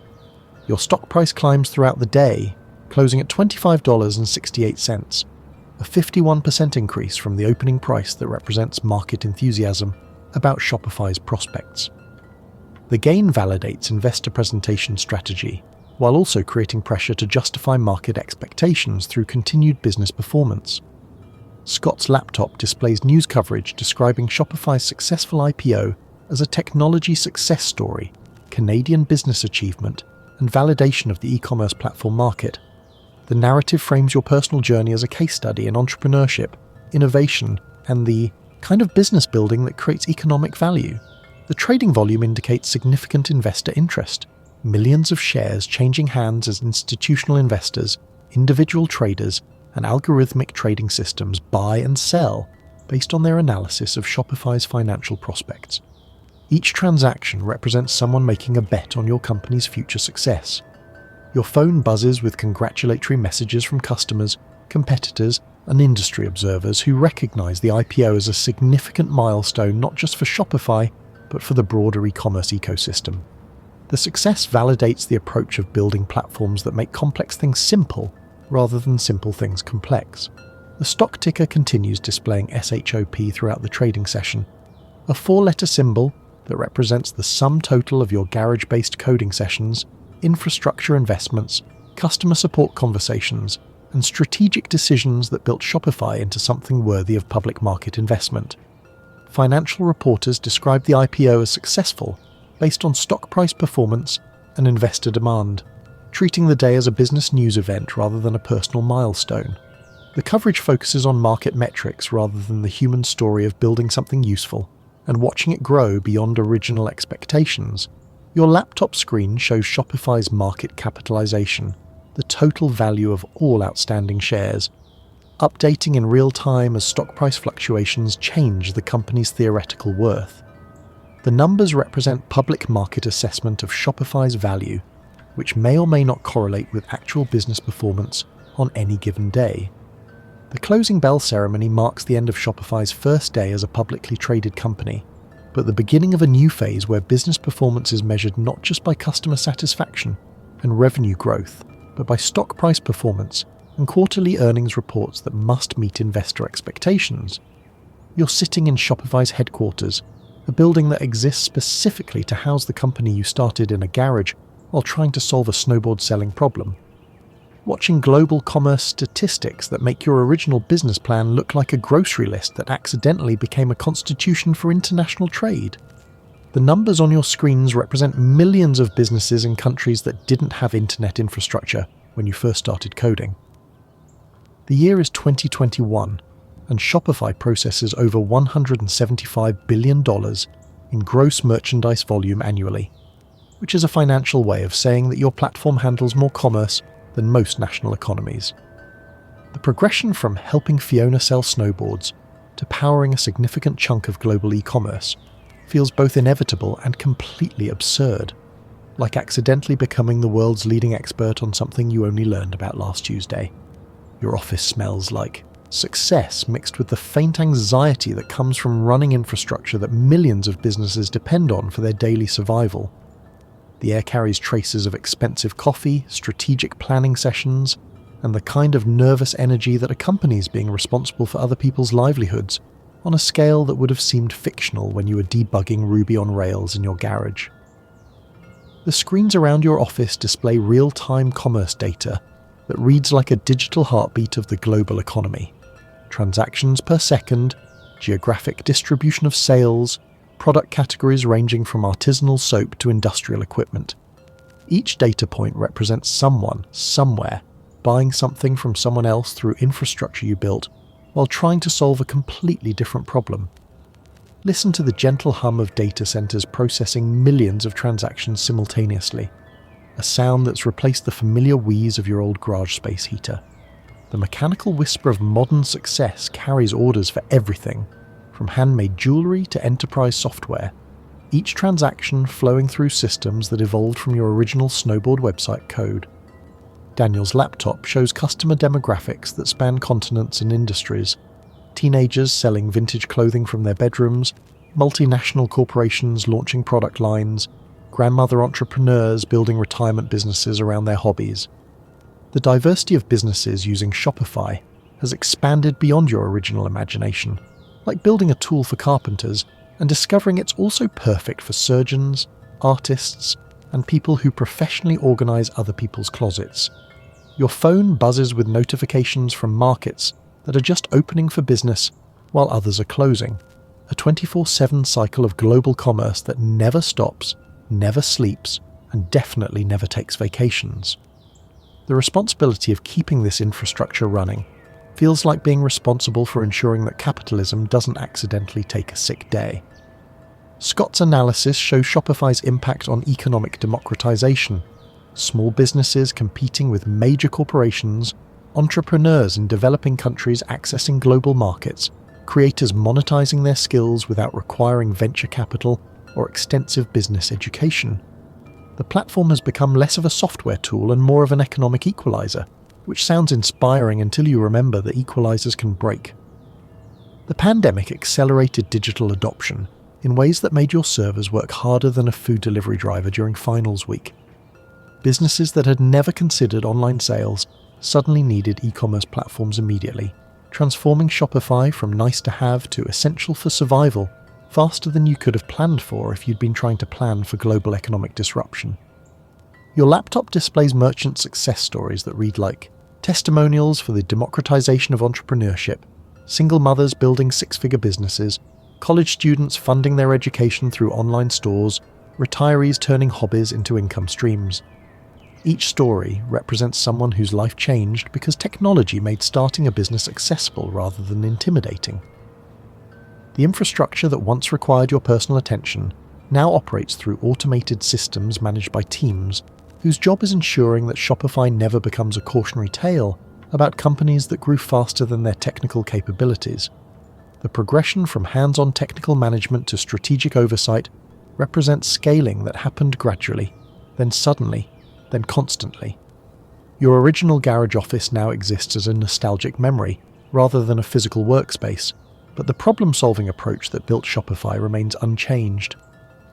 Your stock price climbs throughout the day, closing at $25.68, a 51% increase from the opening price that represents market enthusiasm about Shopify's prospects. The gain validates investor presentation strategy, while also creating pressure to justify market expectations through continued business performance. Scott's laptop displays news coverage describing Shopify's successful IPO as a technology success story, Canadian business achievement, and validation of the e-commerce platform market. The narrative frames your personal journey as a case study in entrepreneurship, innovation, and the kind of business building that creates economic value. The trading volume indicates significant investor interest, millions of shares changing hands as institutional investors, individual traders, and algorithmic trading systems buy and sell based on their analysis of Shopify's financial prospects. Each transaction represents someone making a bet on your company's future success. Your phone buzzes with congratulatory messages from customers, competitors, and industry observers who recognize the IPO as a significant milestone not just for Shopify, but for the broader e-commerce ecosystem. The success validates the approach of building platforms that make complex things simple rather than simple things complex. The stock ticker continues displaying SHOP throughout the trading session, a 4-letter symbol that represents the sum total of your garage-based coding sessions, infrastructure investments, customer support conversations, and strategic decisions that built Shopify into something worthy of public market investment. Financial reporters describe the IPO as successful based on stock price performance and investor demand, treating the day as a business news event rather than a personal milestone. The coverage focuses on market metrics rather than the human story of building something useful and watching it grow beyond original expectations. Your laptop screen shows Shopify's market capitalization, the total value of all outstanding shares, updating in real time as stock price fluctuations change the company's theoretical worth. The numbers represent public market assessment of Shopify's value, which may or may not correlate with actual business performance on any given day. The closing bell ceremony marks the end of Shopify's first day as a publicly traded company, but the beginning of a new phase where business performance is measured not just by customer satisfaction and revenue growth, but by stock price performance and quarterly earnings reports that must meet investor expectations. You're sitting in Shopify's headquarters, a building that exists specifically to house the company you started in a garage while trying to solve a snowboard selling problem. Watching global commerce statistics that make your original business plan look like a grocery list that accidentally became a constitution for international trade. The numbers on your screens represent millions of businesses in countries that didn't have internet infrastructure when you first started coding. The year is 2021, and Shopify processes over $175 billion in gross merchandise volume annually, which is a financial way of saying that your platform handles more commerce than most national economies. The progression from helping Fiona sell snowboards to powering a significant chunk of global e-commerce feels both inevitable and completely absurd, like accidentally becoming the world's leading expert on something you only learned about last Tuesday. Your office smells like success mixed with the faint anxiety that comes from running infrastructure that millions of businesses depend on for their daily survival. The air carries traces of expensive coffee, strategic planning sessions, and the kind of nervous energy that accompanies being responsible for other people's livelihoods on a scale that would have seemed fictional when you were debugging Ruby on Rails in your garage. The screens around your office display real-time commerce data that reads like a digital heartbeat of the global economy. Transactions per second, geographic distribution of sales, product categories ranging from artisanal soap to industrial equipment. Each data point represents someone, somewhere, buying something from someone else through infrastructure you built while trying to solve a completely different problem. Listen to the gentle hum of data centers processing millions of transactions simultaneously, a sound that's replaced the familiar wheeze of your old garage space heater. The mechanical whisper of modern success carries orders for everything, from handmade jewelry to enterprise software, each transaction flowing through systems that evolved from your original snowboard website code. Daniel's laptop shows customer demographics that span continents and industries. Teenagers selling vintage clothing from their bedrooms, multinational corporations launching product lines, grandmother entrepreneurs building retirement businesses around their hobbies. The diversity of businesses using Shopify has expanded beyond your original imagination, like building a tool for carpenters and discovering it's also perfect for surgeons, artists, and people who professionally organize other people's closets. Your phone buzzes with notifications from markets that are just opening for business while others are closing, a 24/7 cycle of global commerce that never stops, never sleeps, and definitely never takes vacations. The responsibility of keeping this infrastructure running feels like being responsible for ensuring that capitalism doesn't accidentally take a sick day. Scott's analysis shows Shopify's impact on economic democratization, small businesses competing with major corporations, entrepreneurs in developing countries accessing global markets, creators monetizing their skills without requiring venture capital or extensive business education. The platform has become less of a software tool and more of an economic equalizer, which sounds inspiring until you remember that equalizers can break. The pandemic accelerated digital adoption in ways that made your servers work harder than a food delivery driver during finals week. Businesses that had never considered online sales suddenly needed e-commerce platforms immediately, transforming Shopify from nice to have to essential for survival faster than you could have planned for if you'd been trying to plan for global economic disruption. Your laptop displays merchant success stories that read like testimonials for the democratization of entrepreneurship, single mothers building six-figure businesses, college students funding their education through online stores, retirees turning hobbies into income streams. Each story represents someone whose life changed because technology made starting a business accessible rather than intimidating. The infrastructure that once required your personal attention now operates through automated systems managed by teams whose job is ensuring that Shopify never becomes a cautionary tale about companies that grew faster than their technical capabilities. The progression from hands-on technical management to strategic oversight represents scaling that happened gradually, then suddenly, then constantly. Your original garage office now exists as a nostalgic memory rather than a physical workspace, but the problem-solving approach that built Shopify remains unchanged.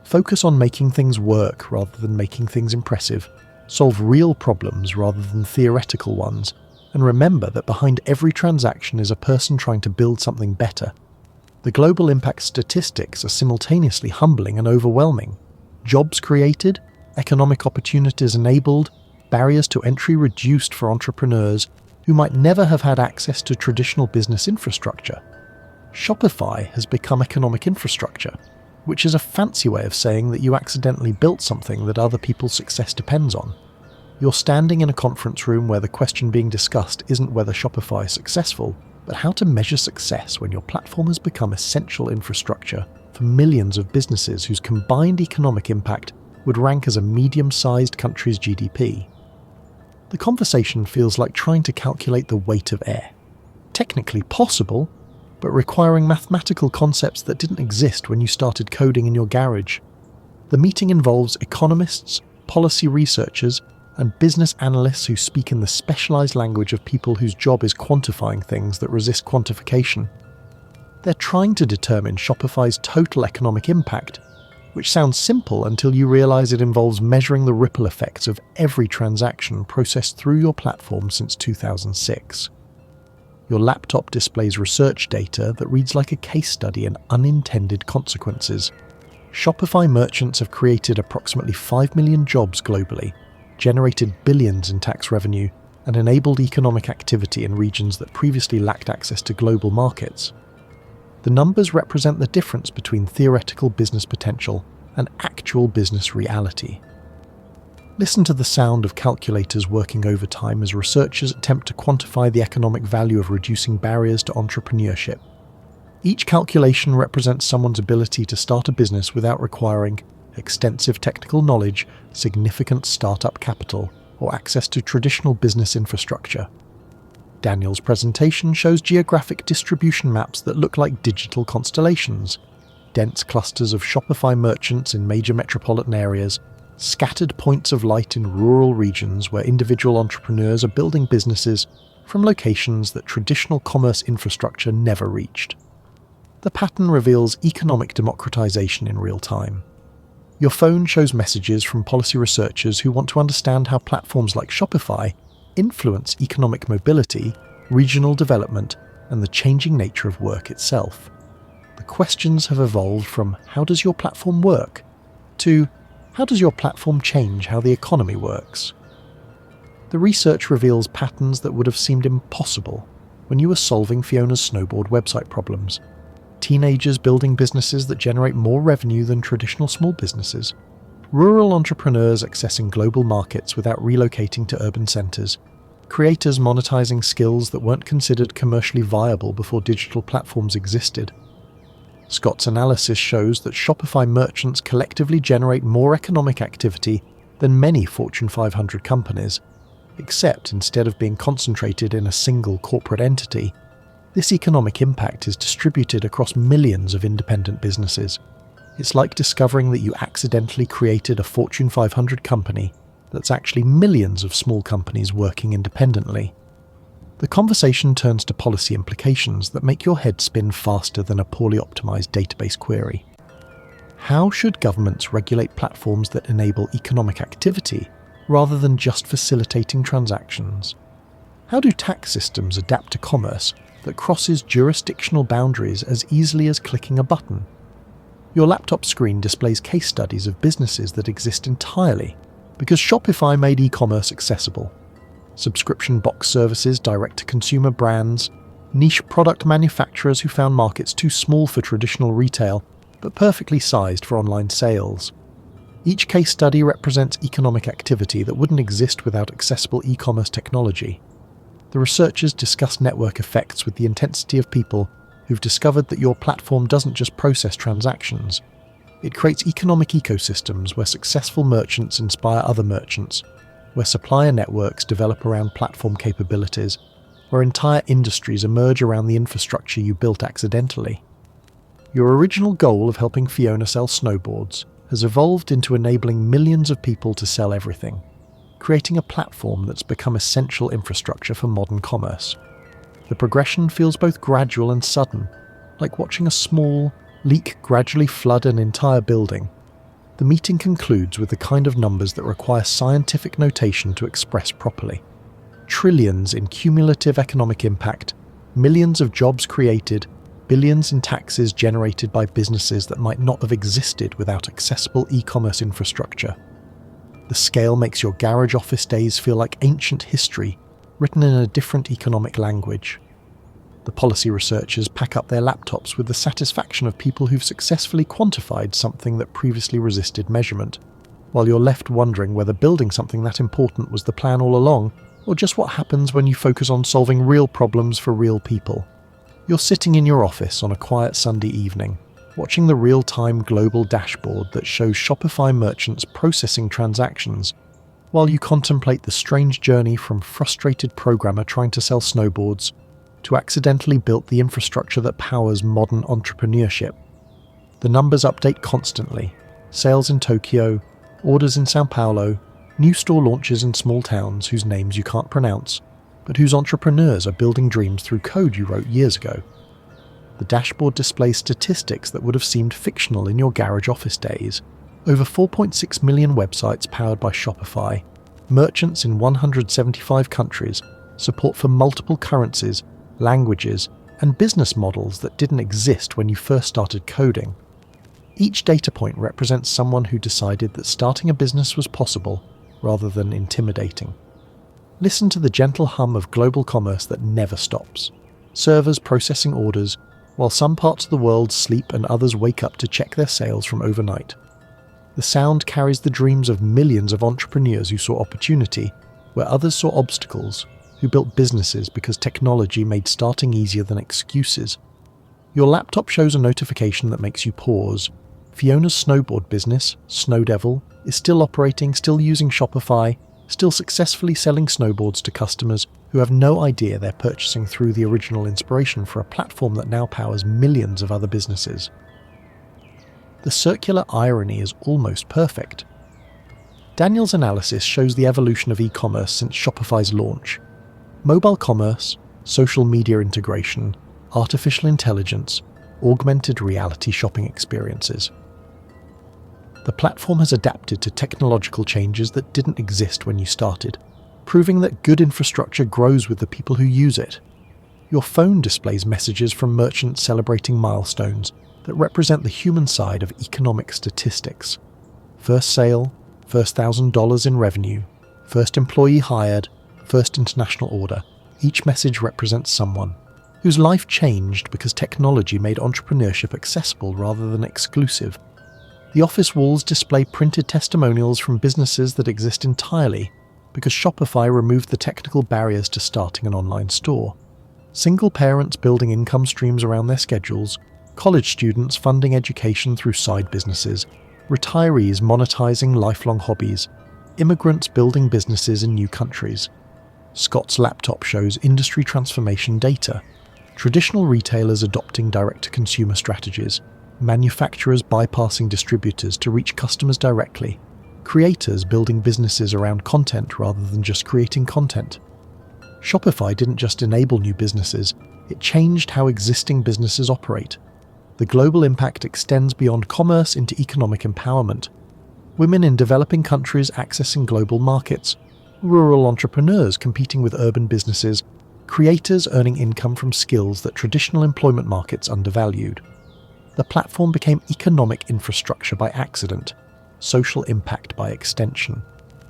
Focus on making things work rather than making things impressive. Solve real problems rather than theoretical ones. And remember that behind every transaction is a person trying to build something better. The global impact statistics are simultaneously humbling and overwhelming. Jobs created, economic opportunities enabled, barriers to entry reduced for entrepreneurs who might never have had access to traditional business infrastructure. Shopify has become economic infrastructure, which is a fancy way of saying that you accidentally built something that other people's success depends on. You're standing in a conference room where the question being discussed isn't whether Shopify is successful, but how to measure success when your platform has become essential infrastructure for millions of businesses whose combined economic impact would rank as a medium-sized country's GDP. The conversation feels like trying to calculate the weight of air. Technically possible, but requiring mathematical concepts that didn't exist when you started coding in your garage. The meeting involves economists, policy researchers, and business analysts who speak in the specialized language of people whose job is quantifying things that resist quantification. They're trying to determine Shopify's total economic impact, which sounds simple until you realize it involves measuring the ripple effects of every transaction processed through your platform since 2006. Your laptop displays research data that reads like a case study in unintended consequences. Shopify merchants have created approximately 5 million jobs globally, generated billions in tax revenue, and enabled economic activity in regions that previously lacked access to global markets. The numbers represent the difference between theoretical business potential and actual business reality. Listen to the sound of calculators working overtime as researchers attempt to quantify the economic value of reducing barriers to entrepreneurship. Each calculation represents someone's ability to start a business without requiring extensive technical knowledge, significant startup capital, or access to traditional business infrastructure. Daniel's presentation shows geographic distribution maps that look like digital constellations, dense clusters of Shopify merchants in major metropolitan areas, scattered points of light in rural regions where individual entrepreneurs are building businesses from locations that traditional commerce infrastructure never reached. The pattern reveals economic democratization in real time. Your phone shows messages from policy researchers who want to understand how platforms like Shopify influence economic mobility, regional development, and the changing nature of work itself. The questions have evolved from "how does your platform work?" to "how does your platform change how the economy works?" The research reveals patterns that would have seemed impossible when you were solving Fiona's snowboard website problems. Teenagers building businesses that generate more revenue than traditional small businesses. Rural entrepreneurs accessing global markets without relocating to urban centres. Creators monetizing skills that weren't considered commercially viable before digital platforms existed. Scott's analysis shows that Shopify merchants collectively generate more economic activity than many Fortune 500 companies, except instead of being concentrated in a single corporate entity, this economic impact is distributed across millions of independent businesses. It's like discovering that you accidentally created a Fortune 500 company that's actually millions of small companies working independently. The conversation turns to policy implications that make your head spin faster than a poorly optimized database query. How should governments regulate platforms that enable economic activity rather than just facilitating transactions? How do tax systems adapt to commerce that crosses jurisdictional boundaries as easily as clicking a button? Your laptop screen displays case studies of businesses that exist entirely because Shopify made e-commerce accessible. Subscription box services direct to consumer brands, niche product manufacturers who found markets too small for traditional retail but perfectly sized for online sales. Each case study represents economic activity that wouldn't exist without accessible e-commerce technology. The researchers discuss network effects with the intensity of people who've discovered that your platform doesn't just process transactions. It creates economic ecosystems where successful merchants inspire other merchants, where supplier networks develop around platform capabilities, where entire industries emerge around the infrastructure you built accidentally. Your original goal of helping Fiona sell snowboards has evolved into enabling millions of people to sell everything, creating a platform that's become essential infrastructure for modern commerce. The progression feels both gradual and sudden, like watching a small leak gradually flood an entire building. The meeting concludes with the kind of numbers that require scientific notation to express properly. Trillions in cumulative economic impact, millions of jobs created, billions in taxes generated by businesses that might not have existed without accessible e-commerce infrastructure. The scale makes your garage office days feel like ancient history, written in a different economic language. The policy researchers pack up their laptops with the satisfaction of people who've successfully quantified something that previously resisted measurement, while you're left wondering whether building something that important was the plan all along, or just what happens when you focus on solving real problems for real people. You're sitting in your office on a quiet Sunday evening, watching the real-time global dashboard that shows Shopify merchants processing transactions, while you contemplate the strange journey from frustrated programmer trying to sell snowboards to accidentally built the infrastructure that powers modern entrepreneurship. The numbers update constantly. Sales in Tokyo, orders in Sao Paulo, new store launches in small towns whose names you can't pronounce, but whose entrepreneurs are building dreams through code you wrote years ago. The dashboard displays statistics that would have seemed fictional in your garage office days. Over 4.6 million websites powered by Shopify, merchants in 175 countries, support for multiple currencies, languages, and business models that didn't exist when you first started coding. Each data point represents someone who decided that starting a business was possible, rather than intimidating. Listen to the gentle hum of global commerce that never stops. Servers processing orders, while some parts of the world sleep and others wake up to check their sales from overnight. The sound carries the dreams of millions of entrepreneurs who saw opportunity, where others saw obstacles, who built businesses because technology made starting easier than excuses. Your laptop shows a notification that makes you pause. Fiona's snowboard business, Snowdevil, is still operating, still using Shopify, still successfully selling snowboards to customers who have no idea they're purchasing through the original inspiration for a platform that now powers millions of other businesses. The circular irony is almost perfect. Daniel's analysis shows the evolution of e-commerce since Shopify's launch. Mobile commerce, social media integration, artificial intelligence, augmented reality shopping experiences. The platform has adapted to technological changes that didn't exist when you started, proving that good infrastructure grows with the people who use it. Your phone displays messages from merchants celebrating milestones that represent the human side of economic statistics. First sale, first $1,000 in revenue, first employee hired, first international order. Each message represents someone whose life changed because technology made entrepreneurship accessible rather than exclusive. The office walls display printed testimonials from businesses that exist entirely because Shopify removed the technical barriers to starting an online store. Single parents building income streams around their schedules, college students funding education through side businesses, retirees monetizing lifelong hobbies, immigrants building businesses in new countries. Scott's laptop shows industry transformation data, traditional retailers adopting direct-to-consumer strategies, manufacturers bypassing distributors to reach customers directly, creators building businesses around content rather than just creating content. Shopify didn't just enable new businesses, it changed how existing businesses operate. The global impact extends beyond commerce into economic empowerment. Women in developing countries accessing global markets, rural entrepreneurs competing with urban businesses, creators earning income from skills that traditional employment markets undervalued. The platform became economic infrastructure by accident, social impact by extension.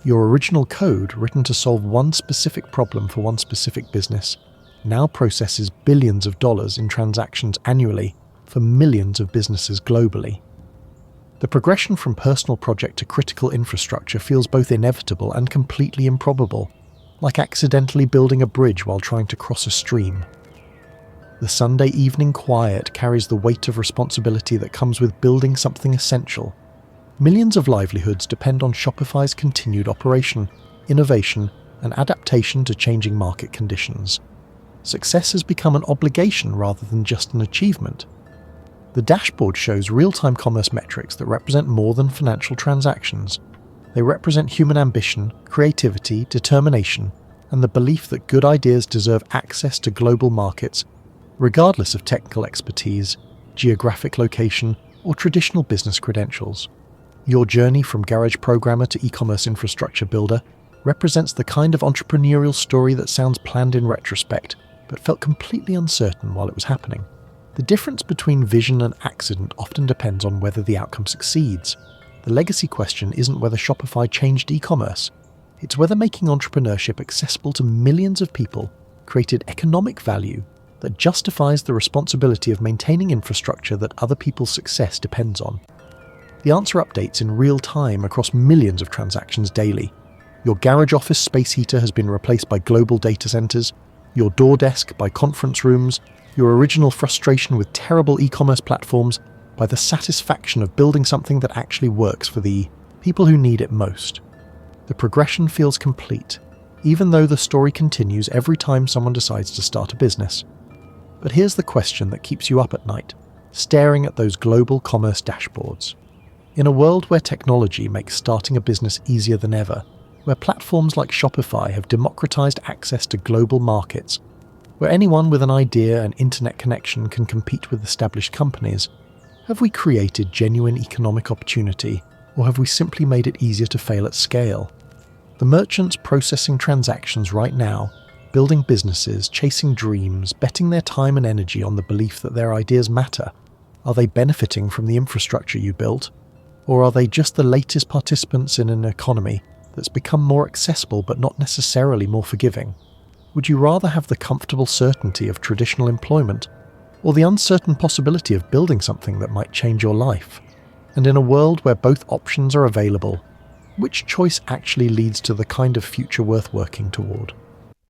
Your original code, written to solve one specific problem for one specific business, now processes billions of dollars in transactions annually for millions of businesses globally. The progression from personal project to critical infrastructure feels both inevitable and completely improbable, like accidentally building a bridge while trying to cross a stream. The Sunday evening quiet carries the weight of responsibility that comes with building something essential. Millions of livelihoods depend on Shopify's continued operation, innovation, and adaptation to changing market conditions. Success has become an obligation rather than just an achievement. The dashboard shows real-time commerce metrics that represent more than financial transactions. They represent human ambition, creativity, determination, and the belief that good ideas deserve access to global markets, regardless of technical expertise, geographic location, or traditional business credentials. Your journey from garage programmer to e-commerce infrastructure builder represents the kind of entrepreneurial story that sounds planned in retrospect, but felt completely uncertain while it was happening. The difference between vision and accident often depends on whether the outcome succeeds. The legacy question isn't whether Shopify changed e-commerce. It's whether making entrepreneurship accessible to millions of people created economic value that justifies the responsibility of maintaining infrastructure that other people's success depends on. The answer updates in real time across millions of transactions daily. Your garage office space heater has been replaced by global data centers, your door desk by conference rooms, your original frustration with terrible e-commerce platforms by the satisfaction of building something that actually works for the people who need it most. The progression feels complete, even though the story continues every time someone decides to start a business. But here's the question that keeps you up at night, staring at those global commerce dashboards. In a world where technology makes starting a business easier than ever, where platforms like Shopify have democratized access to global markets, where anyone with an idea and internet connection can compete with established companies, have we created genuine economic opportunity, or have we simply made it easier to fail at scale? The merchants processing transactions right now, building businesses, chasing dreams, betting their time and energy on the belief that their ideas matter, are they benefiting from the infrastructure you built? Or are they just the latest participants in an economy that's become more accessible but not necessarily more forgiving? Would you rather have the comfortable certainty of traditional employment, or the uncertain possibility of building something that might change your life? And in a world where both options are available, which choice actually leads to the kind of future worth working toward?